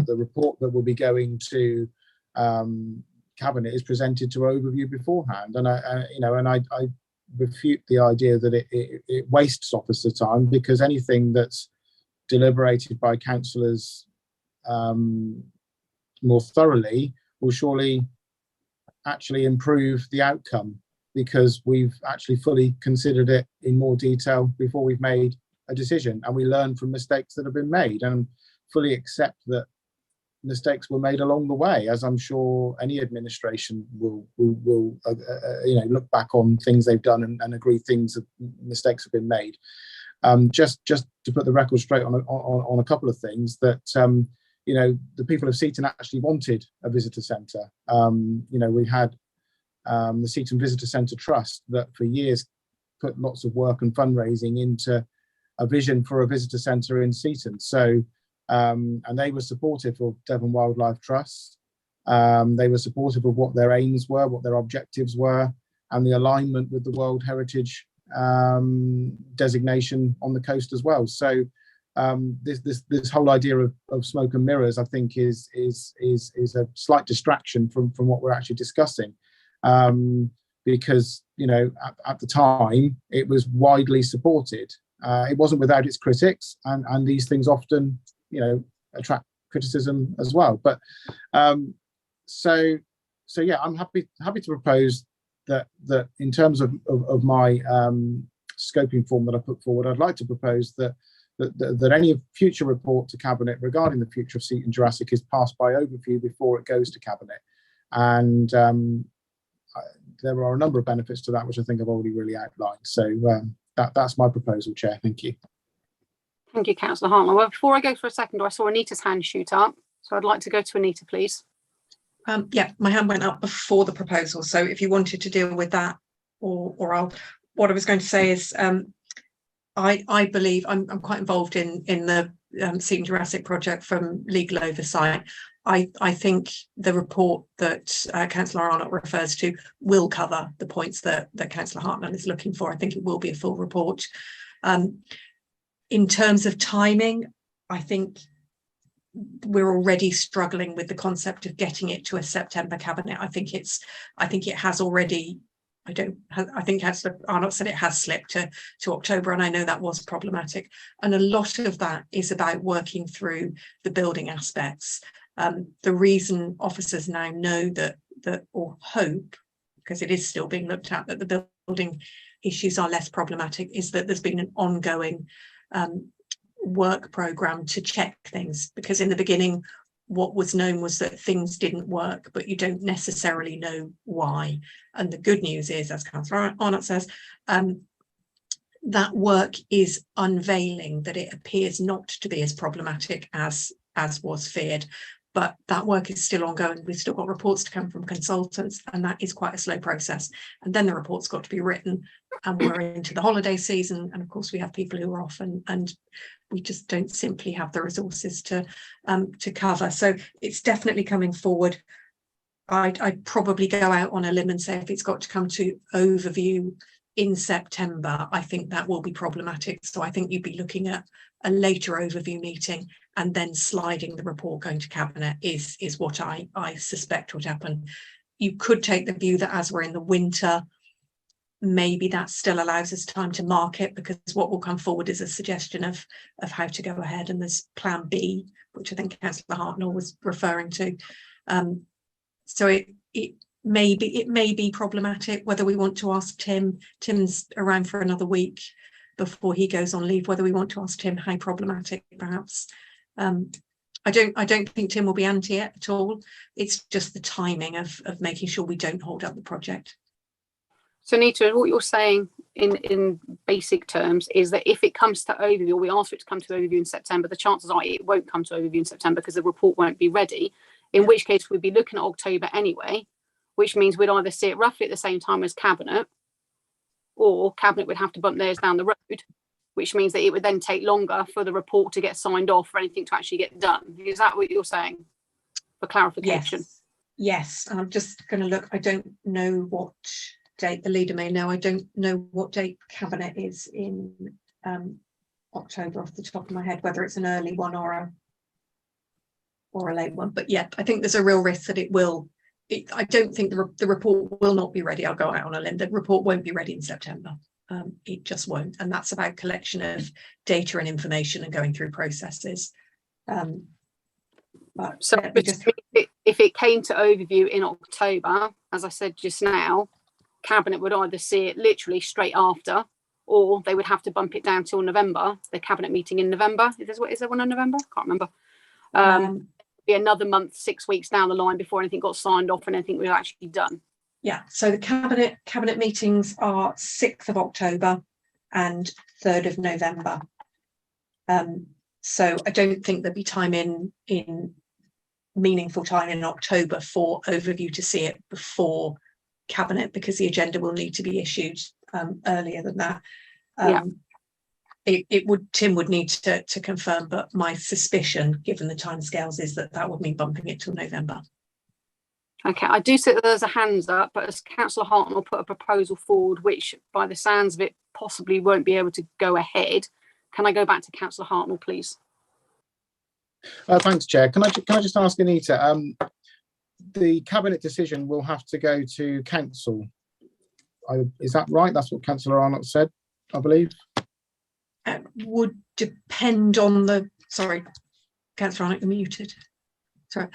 report that will be going to Cabinet is presented to overview beforehand. And I refute the idea that it wastes officer time, because anything that's deliberated by councillors more thoroughly will surely actually improve the outcome, because we've actually fully considered it in more detail before we've made a decision, and we learn from mistakes that have been made and fully accept that mistakes were made along the way, as I'm sure any administration will look back on things they've done and agree mistakes have been made. Just to put the record straight on a couple of things, that the people of Seaton actually wanted a visitor centre. We had the Seaton Visitor Centre Trust that for years put lots of work and fundraising into a vision for a visitor centre in Seaton. So, and they were supportive of Devon Wildlife Trust. They were supportive of what their aims were, what their objectives were, and the alignment with the World Heritage designation on the coast as well. So this whole idea of smoke and mirrors, I think, is a slight distraction from what we're actually discussing, because at the time it was widely supported. It wasn't without its critics, and these things often attract criticism as well. But so yeah, I'm happy to propose that in terms of my scoping form that I put forward, I'd like to propose that any future report to Cabinet regarding the future of Seaton Jurassic is passed by overview before it goes to Cabinet. And there are a number of benefits to that, which I think I've already really outlined. So that's my proposal, Chair. Thank you. Thank you, Councillor Hartman. Well, before I go for a second, I saw Anita's hand shoot up. So I'd like to go to Anita, please. Yeah, my hand went up before the proposal. So if you wanted to deal with that, or what I was going to say is, I believe I'm quite involved in the Seaton Jurassic project from legal oversight. I think the report that Councillor Arnott refers to will cover the points that Councillor Hartnell is looking for. I think it will be a full report. In terms of timing, I think we're already struggling with the concept of getting it to a September cabinet. I think it has already. I think Councillor Arnott said it has slipped to October, and I know that was problematic. And a lot of that is about working through the building aspects. The reason officers now know that or hope, because it is still being looked at, that the building issues are less problematic, is that there's been an ongoing work programme to check things, because in the beginning what was known was that things didn't work, but you don't necessarily know why. And the good news is, as Councillor Arnott says, that work is unveiling that it appears not to be as problematic as was feared. But that work is still ongoing. We've still got reports to come from consultants, and that is quite a slow process. And then the report's got to be written, and we're into the holiday season. And of course, we have people who are off, and we just don't simply have the resources to cover. So it's definitely coming forward. I'd probably go out on a limb and say if it's got to come to overview in September, I think that will be problematic. So I think you'd be looking at a later overview meeting and then sliding the report going to cabinet is what I suspect would happen. You could take the view that as we're in the winter, maybe that still allows us time to market, because what will come forward is a suggestion of how to go ahead, and there's plan B, which I think Councillor Hartnell was referring to. So it may be problematic whether we want to ask Tim. Tim's around for another week before he goes on leave, whether we want to ask Tim how problematic perhaps. I don't think Tim will be anti it at all. It's just the timing of making sure we don't hold up the project. So Nita, what you're saying in basic terms is that if it comes to overview, we ask for it to come to overview in September, the chances are it won't come to overview in September because the report won't be ready, in which case we'd be looking at October anyway, which means we'd either see it roughly at the same time as Cabinet, or Cabinet would have to bump theirs down the road, which means that it would then take longer for the report to get signed off for anything to actually get done. Is that what you're saying, for clarification? Yes. I'm just going to look. I don't know what date the leader may know. I don't know what date Cabinet is in October off the top of my head, whether it's an early one or a late one. But yeah, I think there's a real risk that it will. I don't think the report will not be ready. I'll go out on a limb. The report won't be ready in September. It just won't. And that's about collection of data and information and going through processes. But so if it came to overview in October, as I said just now, Cabinet would either see it literally straight after, or they would have to bump it down till November, the Cabinet meeting in November. Is there one in November? I can't remember. Be another month, 6 weeks down the line before anything got signed off and anything was actually done. Yeah, so the cabinet meetings are 6th of October and 3rd of November. So I don't think there'll be time in meaningful time in October for overview to see it before Cabinet, because the agenda will need to be issued earlier than that. Tim would need to confirm, but my suspicion, given the timescales, is that would mean bumping it till November. Okay, I do see that there's a hands up, but as Councillor Hartnell put a proposal forward, which by the sounds of it possibly won't be able to go ahead. Can I go back to Councillor Hartnell, please? Thanks, Chair. Can I just ask Anita? The Cabinet decision will have to go to Council. Is that right? That's what Councillor Arnott said, I believe. Would depend on the. Sorry, Councillor Arnott, you're muted. Sorry.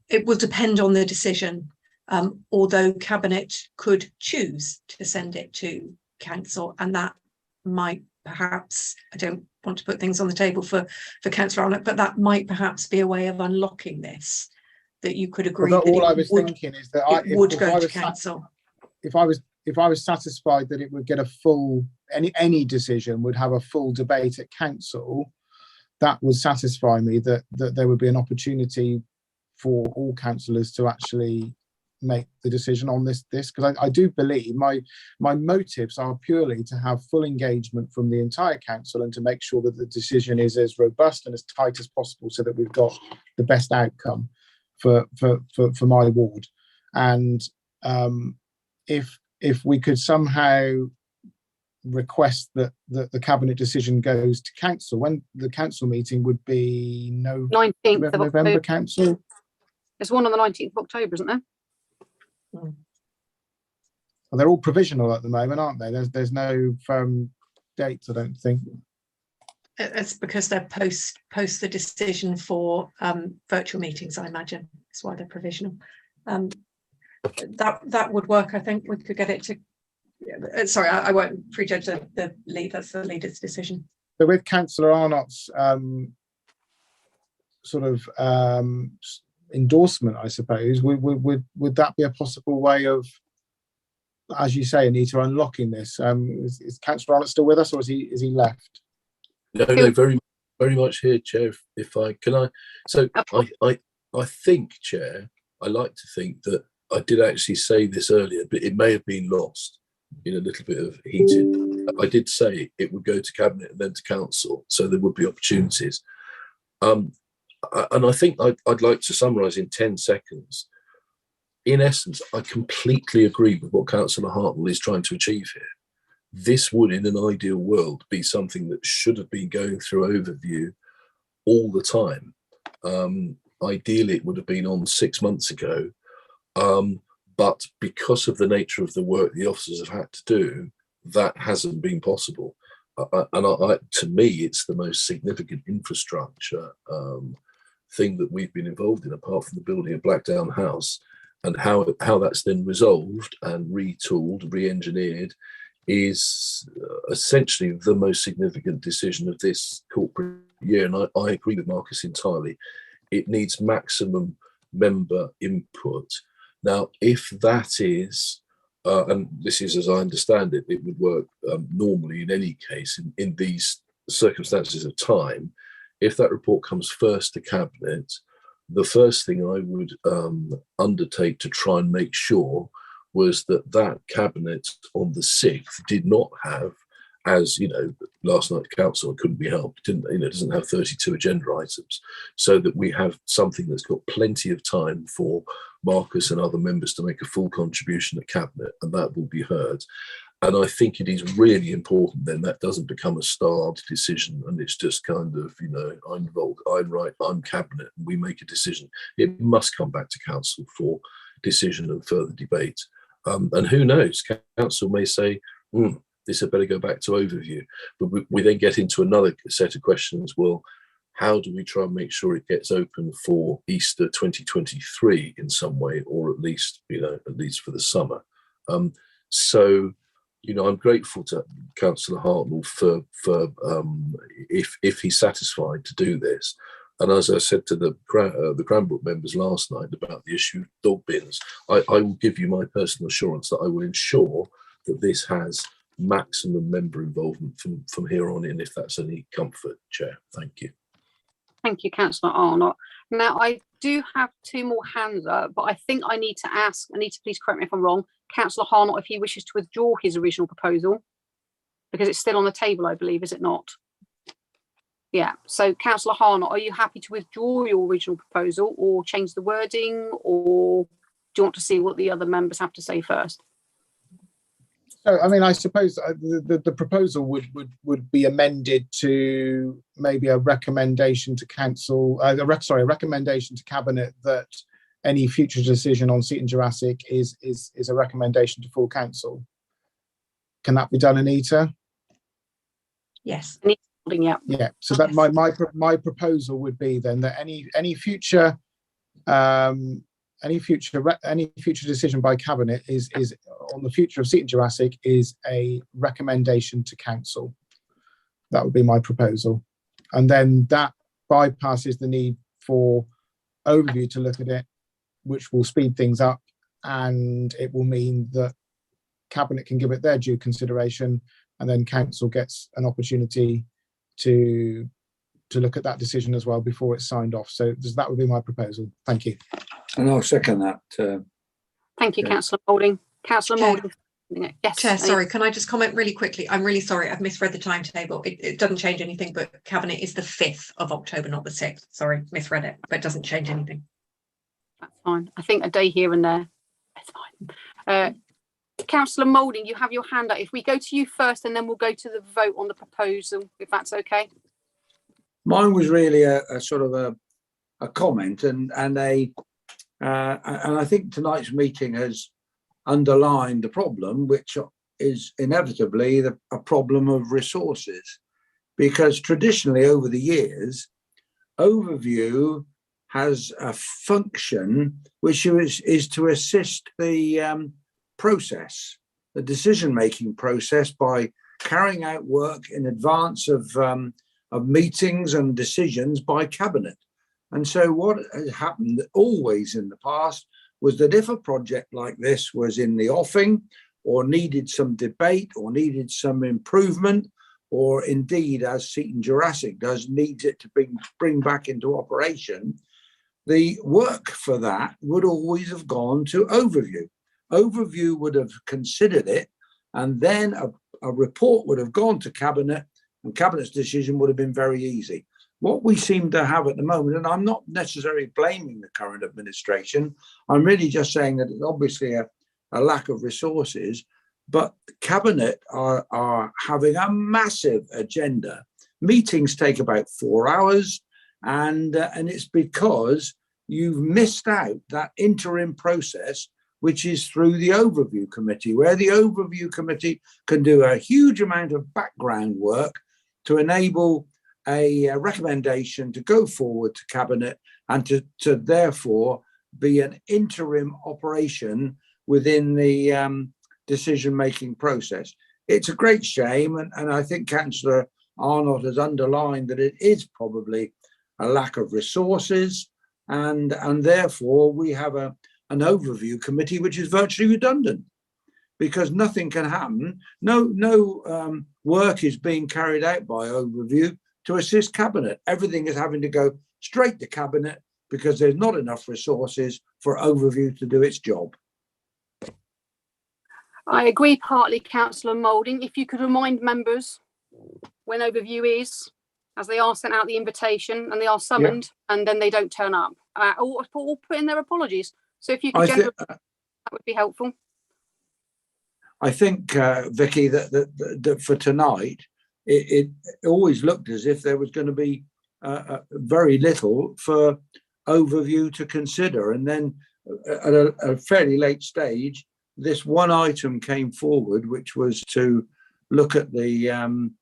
It will depend on the decision, although Cabinet could choose to send it to Council, and that might perhaps, I don't want to put things on the table for Councillor Arnott, but that might perhaps be a way of unlocking this, that you could agree. Well, all I was thinking is that it would go to Council. If I was satisfied that it would get a full, any decision would have a full debate at Council, that would satisfy me that there would be an opportunity for all councillors to actually make the decision on this, because I do believe my motives are purely to have full engagement from the entire council and to make sure that the decision is as robust and as tight as possible so that we've got the best outcome. for my ward. And if we could somehow request that the cabinet decision goes to council, when the council meeting would be 19th of November October. council. There's one on the 19th of October, isn't there? Well, they're all provisional at the moment, aren't they? There's no firm dates, I don't think. It's because they're post the decision for virtual meetings, I imagine. That's why they're provisional. That would work. I think we could get it to. Sorry, I won't prejudge the lead. That's the leader's decision. So with Councillor Arnott's sort of endorsement, I suppose, would that be a possible way of, as you say, Anita, unlocking this? Is Councillor Arnott still with us, or is he left? No, very much here, Chair. If I can, so I think, Chair, I like to think that I did actually say this earlier, but it may have been lost in a little bit of heated. I did say it would go to cabinet and then to council, so there would be opportunities. And I think I'd like to summarise in 10 seconds. In essence, I completely agree with what Councillor Hartnell is trying to achieve here. This would, in an ideal world, be something that should have been going through overview all the time. Ideally, it would have been on 6 months ago. But because of the nature of the work the officers have had to do, that hasn't been possible. To me, it's the most significant infrastructure thing that we've been involved in, apart from the building of Blackdown House, and how that's then resolved and retooled, re-engineered, is essentially the most significant decision of this corporate year. And I agree with Marcus entirely. It needs maximum member input. Now, if that is, and this is as I understand it, it would work normally in any case in these circumstances of time. If that report comes first to cabinet, the first thing I would undertake to try and make sure was that cabinet on the 6th did not have, as you know, last night's council couldn't be helped, doesn't have 32 agenda items, so that we have something that's got plenty of time for Marcus and other members to make a full contribution at cabinet, and that will be heard. And I think it is really important then that doesn't become a starved decision and it's just kind of, I'm involved, I'm right, I'm cabinet, and we make a decision. It must come back to council for decision and further debate. And who knows, council may say, this had better go back to overview. But we then get into another set of questions. Well, how do we try and make sure it gets open for Easter 2023 in some way, or at least for the summer? So, I'm grateful to Councillor Hartnell for if he's satisfied to do this. And as I said to the Cranbrook members last night about the issue of dog bins, I will give you my personal assurance that I will ensure that this has maximum member involvement from here on in, if that's any comfort, Chair. Thank you. Thank you, Councillor Arnott. Now, I do have 2 more hands up, but I think I need to ask, Anita, please correct me if I'm wrong, Councillor Arnott, if he wishes to withdraw his original proposal, because it's still on the table, I believe, is it not? Yeah, so Councillor Arnott, are you happy to withdraw your original proposal or change the wording, or do you want to see what the other members have to say first? So, I mean, I suppose the proposal would be amended to maybe a recommendation to council, a recommendation to cabinet that any future decision on Seaton Jurassic is a recommendation to full council. Can that be done, Anita? Yes. Yeah. Yeah. So that my proposal would be then that any future decision by cabinet is on the future of Seaton Jurassic is a recommendation to council. That would be my proposal, and then that bypasses the need for overview to look at it, which will speed things up, and it will mean that cabinet can give it their due consideration, and then council gets an opportunity to look at that decision as well before it's signed off. So that would be my proposal. Thank you. And I'll second that. Thank you, Councillor Moulding. Councillor Moulding. Yes. Chair, sorry, can I just comment really quickly? I'm really sorry, I've misread the timetable. It doesn't change anything, but cabinet is the 5th of October, not the 6th. Sorry, misread it, but it doesn't change anything. That's fine. I think a day here and there, that's fine. Councillor Moulding, you have your hand up. If we go to you first, and then we'll go to the vote on the proposal, if that's okay. Mine was really a sort of a comment, and I think tonight's meeting has underlined the problem, which is inevitably a problem of resources, because traditionally over the years, overview has a function which is to assist the process, the decision-making process, by carrying out work in advance of meetings and decisions by cabinet. And so what has happened always in the past was that if a project like this was in the offing, or needed some debate, or needed some improvement, or indeed, as Seaton Jurassic does, needs it to bring back into operation, the work for that would always have gone to overview. Overview would have considered it, and then a report would have gone to cabinet, and cabinet's decision would have been very easy. What we seem to have at the moment, and I'm not necessarily blaming the current administration, I'm really just saying that it's obviously a lack of resources, but the cabinet are having a massive agenda. Meetings take about 4 hours, and it's because you've missed out that interim process, which is through the overview committee, where the overview committee can do a huge amount of background work to enable a recommendation to go forward to cabinet, and to therefore be an interim operation within the decision-making process. It's a great shame, and I think Councillor Arnott has underlined that it is probably a lack of resources, and therefore we have an overview committee which is virtually redundant, because nothing can happen. No work is being carried out by overview to assist cabinet. Everything is having to go straight to cabinet because there's not enough resources for overview to do its job. I agree partly, Councillor Moulding. If you could remind members when overview is, as they are sent out the invitation and they are summoned, and then they don't turn up, or put in their apologies. So if you could that would be helpful. I think, Vicky, that for tonight, it always looked as if there was going to be very little for overview to consider. And then at a fairly late stage, this one item came forward, which was to look at the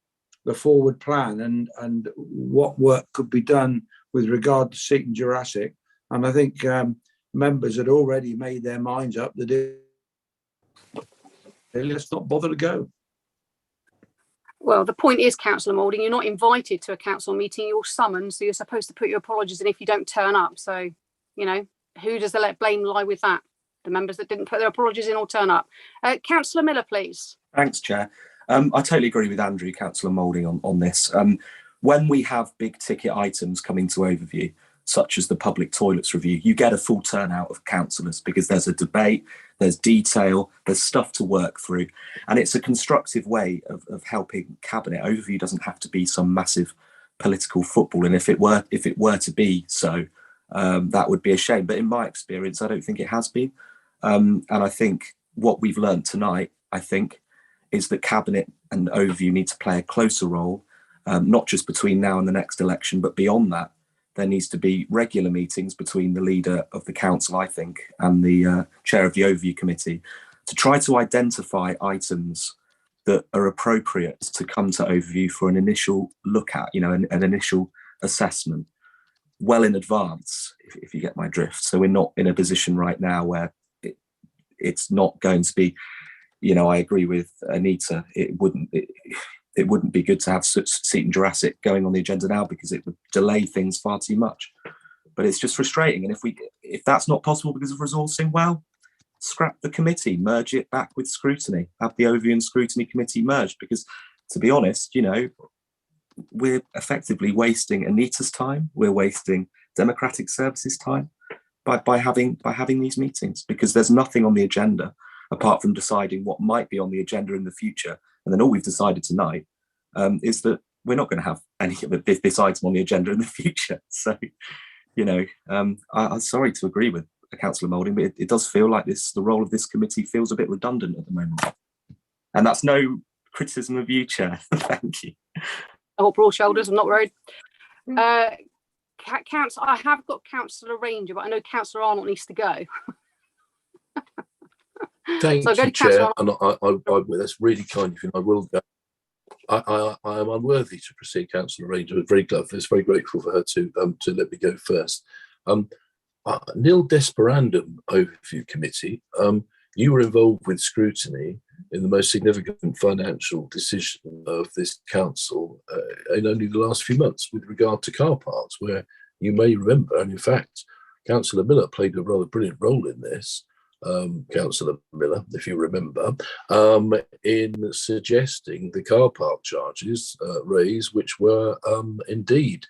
forward plan and what work could be done with regard to Seaton Jurassic. And I think members had already made their minds up that let's not bother to go. Well, the point is, Councillor Moulding, you're not invited to a council meeting, you're summoned, so you're supposed to put your apologies in if you don't turn up. So, you know, who does the blame lie with that? The members that didn't put their apologies in or turn up. Councillor Miller, please. Thanks, Chair. I totally agree with Andrew, Councillor Moulding, on this. When we have big ticket items coming to overview, such as the public toilets review, you get a full turnout of councillors because there's a debate, there's detail, there's stuff to work through, and it's a constructive way of helping cabinet. Overview doesn't have to be some massive political football, and if it were to be so, that would be a shame. But in my experience, I don't think it has been, and I think what we've learned tonight, is that cabinet and overview need to play a closer role, not just between now and the next election, but beyond that. There needs to be regular meetings between the leader of the council, I think, and the chair of the overview committee to try to identify items that are appropriate to come to overview for an initial look at, an initial assessment well in advance, if you get my drift. So we're not in a position right now where it's not going to be, I agree with Anita, it wouldn't be good to have Seaton Jurassic going on the agenda now because it would delay things far too much. But it's just frustrating. And if that's not possible because of resourcing, well, scrap the committee, merge it back with scrutiny, have the overview and scrutiny committee merged. Because to be honest, we're effectively wasting Anita's time. We're wasting Democratic Services time by having these meetings, because there's nothing on the agenda apart from deciding what might be on the agenda in the future. And then all we've decided tonight is that we're not going to have any of this item on the agenda in the future. So, I'm sorry to agree with Councillor Moulding, but it does feel like the role of this committee feels a bit redundant at the moment. And that's no criticism of you, Chair. Thank you. Oh, broad shoulders, I'm not worried. I have got Councillor Ranger, but I know Councillor Arnold needs to go. Thank So you, Chair, and that's really kind of you. I will go. I am unworthy to precede Councillor Ranger. I'm very grateful for her to let me go first. Nil Desperandum Overview Committee. You were involved with scrutiny in the most significant financial decision of this council in only the last few months with regard to car parks, where you may remember, and in fact, Councillor Miller played a rather brilliant role in this, Councillor Miller, if you remember, in suggesting the car park charges raised, which were indeed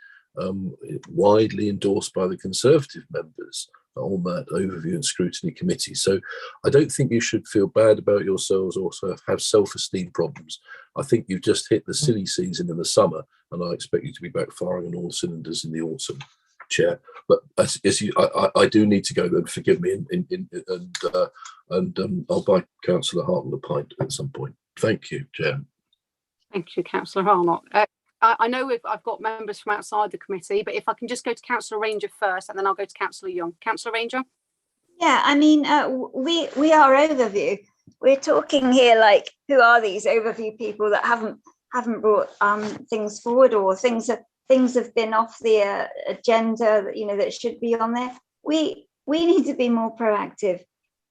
widely endorsed by the Conservative members on that overview and scrutiny committee. So I don't think you should feel bad about yourselves or have self-esteem problems. I think you've just hit the silly season in the summer, and I expect you to be back firing on all cylinders in the autumn, Chair. But I do need to go, and forgive me, and I'll buy Councillor Hartnell a pint at some point. Thank you, Chair. Thank you, Councillor Harnott. I know I've got members from outside the committee, but if I can just go to Councillor Ranger first, and then I'll go to Councillor Young. Councillor Ranger? Yeah, I mean, we are overview. We're talking here like, who are these overview people that haven't brought things forward, or things have been off the agenda that that should be on there. We need to be more proactive.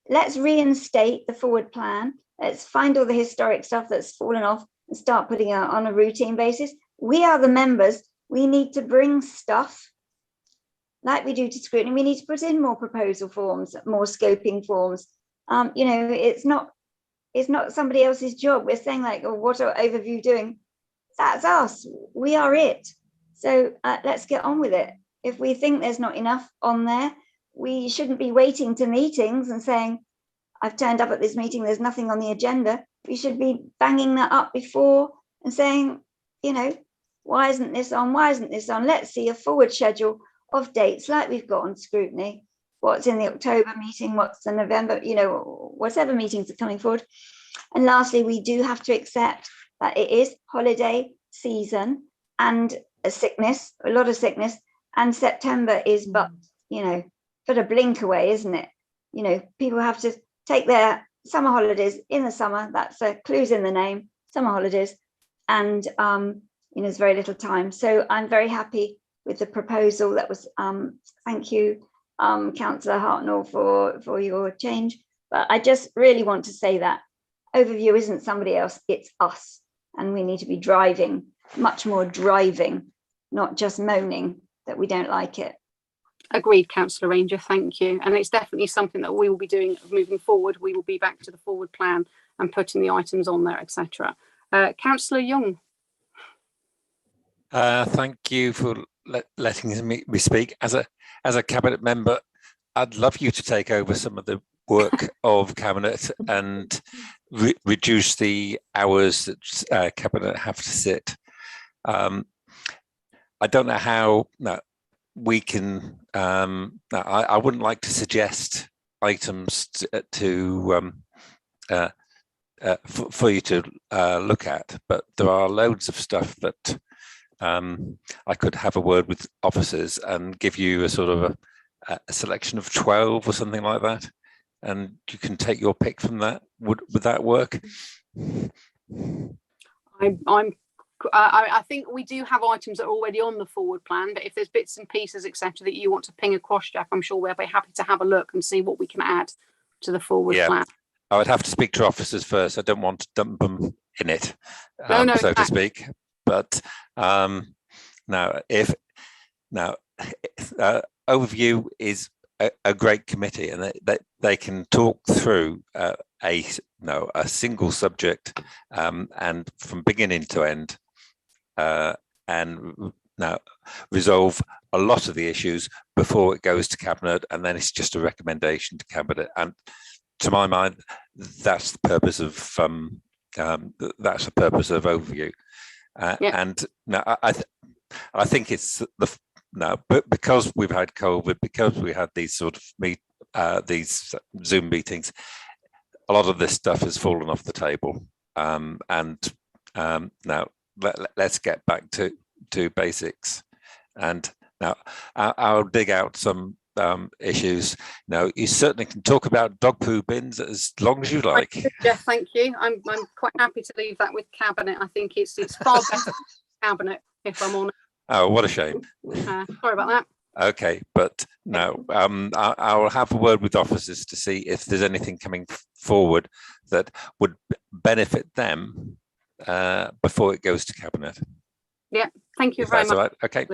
Let's reinstate the forward plan. Let's find all the historic stuff that's fallen off and start putting it on a routine basis. We are the members. We need to bring stuff like we do to scrutiny. We need to put in more proposal forms, more scoping forms. It's not somebody else's job. We're saying like, oh, what are overview doing? That's us. We are it. So let's get on with it. If we think there's not enough on there, we shouldn't be waiting to meetings and saying, I've turned up at this meeting, there's nothing on the agenda. We should be banging that up before and saying, why isn't this on? Why isn't this on? Let's see a forward schedule of dates like we've got on scrutiny. What's in the October meeting? What's the November? Whatever meetings are coming forward. And lastly, we do have to accept that it is holiday season and a lot of sickness, and September is but a blink away, isn't it? People have to take their summer holidays in the summer. That's a clues in the name, summer holidays, and there's very little time. So I'm very happy with the proposal that was. Thank you, Councillor Hartnell, for your change. But I just really want to say that overview isn't somebody else; it's us, and we need to be driving, much more driving, not just moaning that we don't like it. Agreed, Councillor Ranger, thank you. And it's definitely something that we will be doing moving forward. We will be back to the forward plan and putting the items on there, etc. Councillor Young. Thank you for letting me speak. As a cabinet member, I'd love you to take over some of the work of cabinet and reduce the hours that cabinet have to sit. I don't know how we can. I wouldn't like to suggest items for you to look at, but there are loads of stuff that I could have a word with officers and give you a sort of a selection of 12 or something like that, and you can take your pick from that. Would that work? I think we do have items that are already on the forward plan, but if there's bits and pieces, etc., that you want to ping across, Jack, I'm sure we'll be happy to have a look and see what we can add to the forward plan. I would have to speak to officers first. I don't want to dump them in it, so to speak. But overview is a great committee, and they can talk through a single subject and from beginning to end, and resolve a lot of the issues before it goes to cabinet, and then it's just a recommendation to cabinet. And to my mind, that's the purpose of overview. And now I think it's but because we've had COVID, because we had these sort of these Zoom meetings, a lot of this stuff has fallen off the table. Now let's get back to basics. And now I'll dig out some issues. Now, you certainly can talk about dog poo bins as long as you like. Jeff, thank you. I'm quite happy to leave that with cabinet. I think it's far better than cabinet, if I'm honest. Oh, what a shame. Sorry about that. Okay, but no, I'll have a word with officers to see if there's anything coming forward that would benefit them before it goes to cabinet. Yeah, thank you very much. All right. Okay.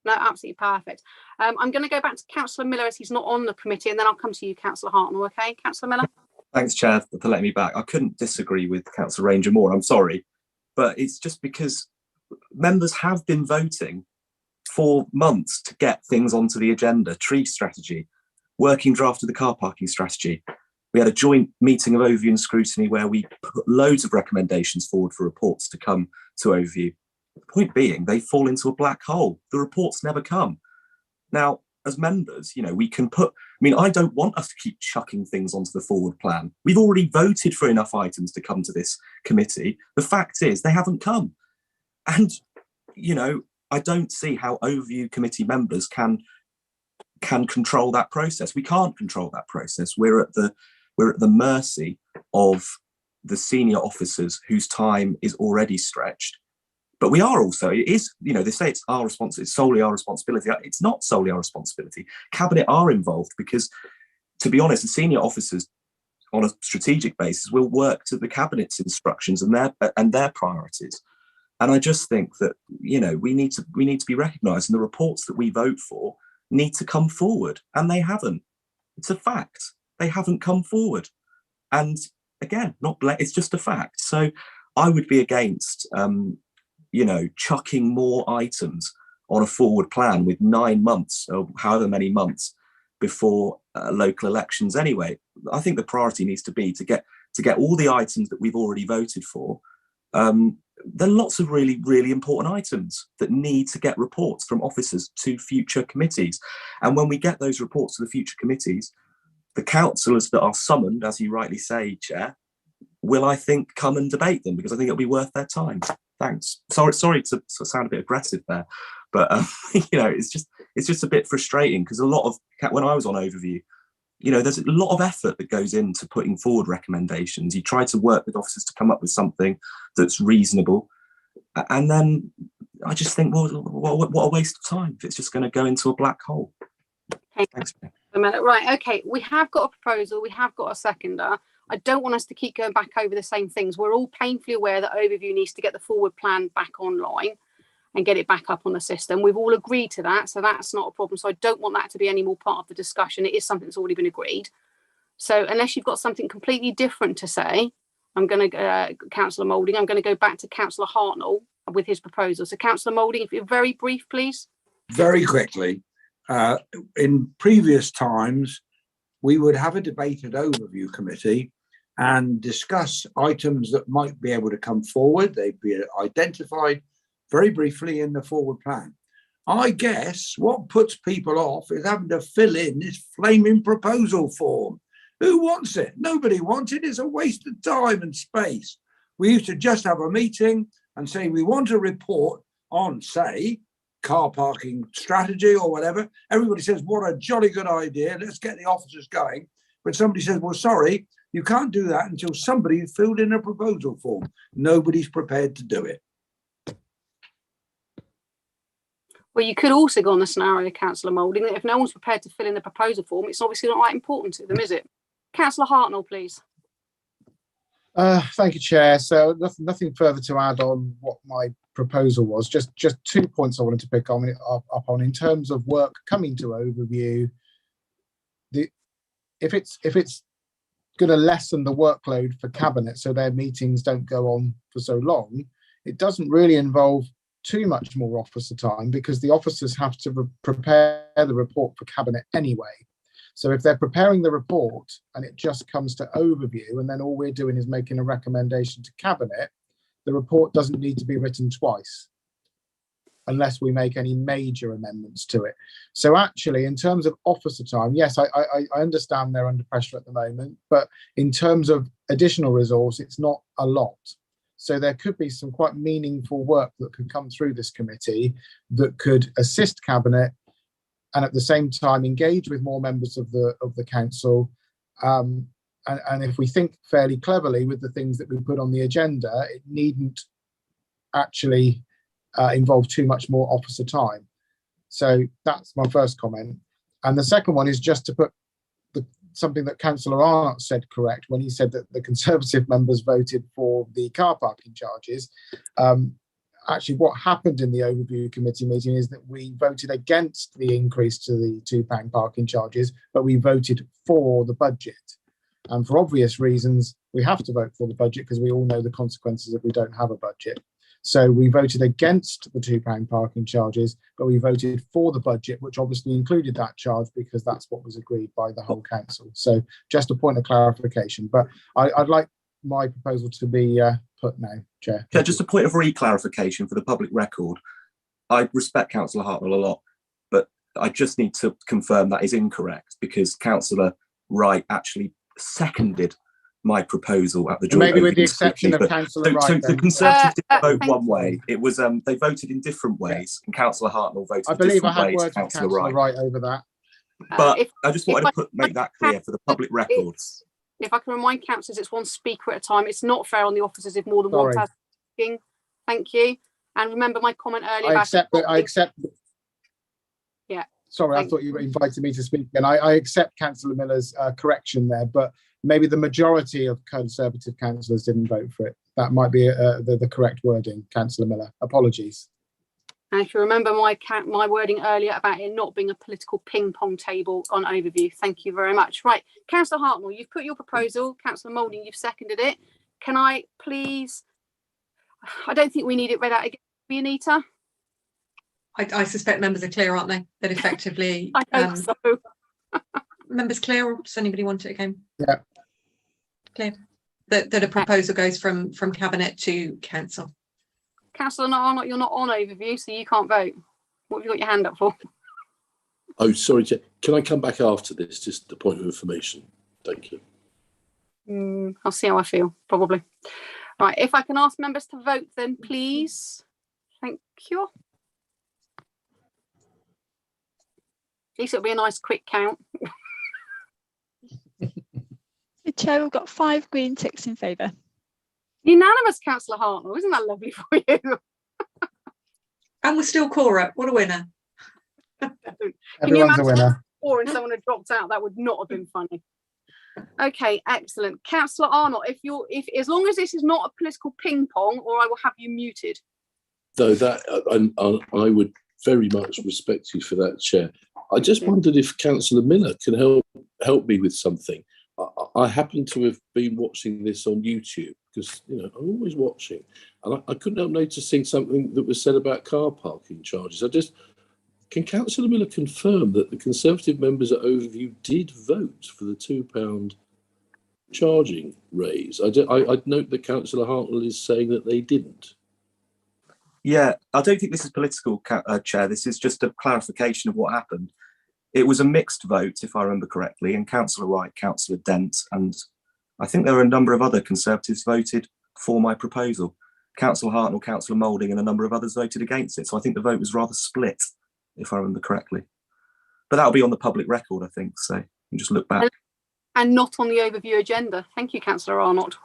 No, absolutely perfect. I'm going to go back to Councillor Miller as he's not on the committee, and then I'll come to you, Councillor Hartnell. Okay, Councillor Miller. Thanks, Chair, for letting me back. I couldn't disagree with Councillor Ranger more. I'm sorry, but it's just because members have been voting for months to get things onto the agenda. Tree strategy, working draft of the car parking strategy. We had a joint meeting of overview and scrutiny where we put loads of recommendations forward for reports to come to overview. The point being, they fall into a black hole. The reports never come. Now, as members, we can I don't want us to keep chucking things onto the forward plan. We've already voted for enough items to come to this committee. The fact is, they haven't come. And, I don't see how overview committee members can control that process. We can't control that process. We're at the mercy of the senior officers whose time is already stretched. But we are also, it is, they say it's our responsibility, it's solely our responsibility. It's not solely our responsibility. Cabinet are involved because, to be honest, the senior officers on a strategic basis will work to the cabinet's instructions and their priorities. And I just think that, we need to be recognised, and the reports that we vote for need to come forward, and they haven't. It's a fact. They haven't come forward. And again, it's just a fact. So I would be against chucking more items on a forward plan with 9 months or however many months before local elections anyway. I think the priority needs to be to get all the items that we've already voted for. There are lots of really, really important items that need to get reports from officers to future committees. And when we get those reports to the future committees, the councillors that are summoned, as you rightly say, Chair, will, I think, come and debate them, because I think it'll be worth their time. Thanks. Sorry to sound a bit aggressive there, but it's just a bit frustrating, because when I was on overview, there's a lot of effort that goes into putting forward recommendations. You try to work with officers to come up with something that's reasonable, and then I just think, well, what a waste of time if it's just going to go into a black hole. Thanks. Right. Okay. We have got a proposal. We have got a seconder. I don't want us to keep going back over the same things. We're all painfully aware that overview needs to get the forward plan back online and get it back up on the system. We've all agreed to that, so that's not a problem. So I don't want that to be any more part of the discussion. It is something that's already been agreed. So unless you've got something completely different to say, I'm going to, Councillor Moulding, I'm going to go back to Councillor Hartnell with his proposal. So Councillor Moulding, if you're very brief, please. Very quickly. In previous times, we would have a debate at overview committee and discuss items that might be able to come forward. They'd be identified very briefly in the forward plan. I guess what puts people off is having to fill in this flaming proposal form. Who wants it? Nobody wants it. It's a waste of time and space. We used to just have a meeting and say we want a report on, say, car parking strategy or whatever. Everybody says, what a jolly good idea. Let's get the officers going. But somebody says, well, sorry, you can't do that until somebody filled in a proposal form. Nobody's prepared to do it. Well, you could also go on the scenario, Councillor Moulding, that if no one's prepared to fill in the proposal form, it's obviously not that important to them, is it? Councillor Hartnell, please. Thank you, Chair. So nothing further to add on what my proposal was. Just 2 points I wanted to pick on up on in terms of work coming to overview. If it's going to lessen the workload for cabinet, so their meetings don't go on for so long, it doesn't really involve too much more officer time, because the officers have to prepare the report for cabinet anyway. So if they're preparing the report and it just comes to overview, and then all we're doing is making a recommendation to cabinet, the report doesn't need to be written twice. unless we make any major amendments to it. So actually, in terms of officer time, yes, I understand they're under pressure at the moment, but in terms of additional resource, it's not a lot. So there could be some quite meaningful work that could come through this committee that could assist Cabinet and at the same time engage with more members of the council. And if we think fairly cleverly with the things that we put on the agenda, it needn't actually involve too much more officer time. So that's my first comment. And the second one is just to put something that Councillor Arnott said correct when he said that the Conservative members voted for the car parking charges. Actually, what happened in the overview committee meeting is that we voted against the increase to the £2 parking charges, but we voted for the budget. And for obvious reasons, we have to vote for the budget because we all know the consequences if we don't have a budget. So we voted against the £2 parking charges, but we voted for the budget, which obviously included that charge because that's what was agreed by the whole council. So just a point of clarification, but I'd like my proposal to be put now, Chair. Yeah, just a point of re-clarification for the public record. I respect Councillor Hartnell a lot, but I just need to confirm that is incorrect because Councillor Wright actually seconded my proposal at the joint. Maybe with the exception of Councillor Wright. So the Conservatives didn't vote one way. It was they voted in different ways, and Councillor Hartnell voted I believe I different had ways. words with Councillor Wright over that. But I just wanted to make that clear for the public record. If I can remind councillors, it's one speaker at a time. It's not fair on the officers if more than one person is speaking. Thank you. And remember my comment earlier. I accept. Yeah. Sorry, I thought you were inviting me to speak, and I accept Councillor Miller's correction there, but maybe the majority of Conservative councillors didn't vote for it. That might be the correct wording, Councillor Miller. Apologies. And if you remember my wording earlier about it not being a political ping pong table on overview, thank you very much. Right, Councillor Hartnell, you've put your proposal. Councillor Moulding, you've seconded it. Can I please? I don't think we need it read out again, Anita. I suspect members are clear, aren't they? That effectively, I hope so. Members clear, or does anybody want it again? Yeah. Clear. That a proposal goes from Cabinet to Council. Councillor Arnott, you're not on overview, so you can't vote. What have you got your hand up for? Oh, sorry, can I come back after this? Just a point of information. Thank you. I'll see how I feel, probably. Right, if I can ask members to vote then, please. Thank you. At least it'll be a nice quick count. The Chair, we've got 5 green ticks in favour. Unanimous, Councillor Hartnell. Isn't that lovely for you? And we're still Cora. What a winner. Everyone's a winner. Or if someone had dropped out, that would not have been funny. Okay, excellent. Councillor Arnott, if as long as this is not a political ping pong, or I will have you muted. Though that I would very much respect you for that, Chair. I just wondered if Councillor Miller can help me with something. I happen to have been watching this on YouTube because I'm always watching, and I couldn't help noticing something that was said about car parking charges. Can Councillor Miller confirm that the Conservative members at Overview did vote for the £2 charging raise? I'd note that Councillor Hartnell is saying that they didn't. Yeah, I don't think this is political, Chair. This is just a clarification of what happened. It was a mixed vote, if I remember correctly, and Councillor Wright, Councillor Dent, and I think there were a number of other Conservatives voted for my proposal. Councillor Hartnell, Councillor Moulding, and a number of others voted against it. So I think the vote was rather split, if I remember correctly. But that'll be on the public record, I think. So you can just look back. And not on the overview agenda. Thank you, Councillor Arnott.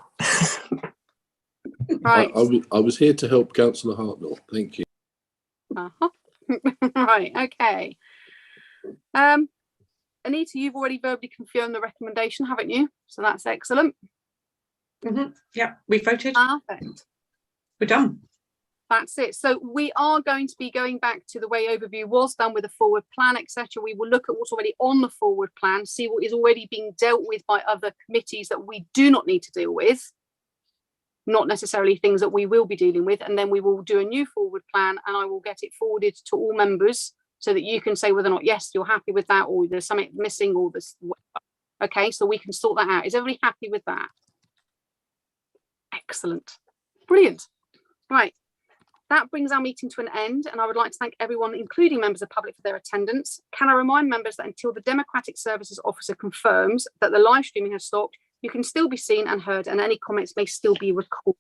Right. I was here to help Councillor Hartnell. Thank you. Right. Okay. Anita, you've already verbally confirmed the recommendation, haven't you? So that's excellent. Yeah, we voted. Perfect. We're done. That's it. So we are going to be going back to the way overview was done with a forward plan, etc. We will look at what's already on the forward plan, see what is already being dealt with by other committees that we do not need to deal with, not necessarily things that we will be dealing with, and then we will do a new forward plan and I will get it forwarded to all members so that you can say whether or not, yes, you're happy with that, or there's something missing, or this. Okay, so we can sort that out. Is everybody happy with that? Excellent. Brilliant. Right. That brings our meeting to an end, and I would like to thank everyone, including members of the public, for their attendance. Can I remind members that until the Democratic Services Officer confirms that the live streaming has stopped, you can still be seen and heard, and any comments may still be recorded.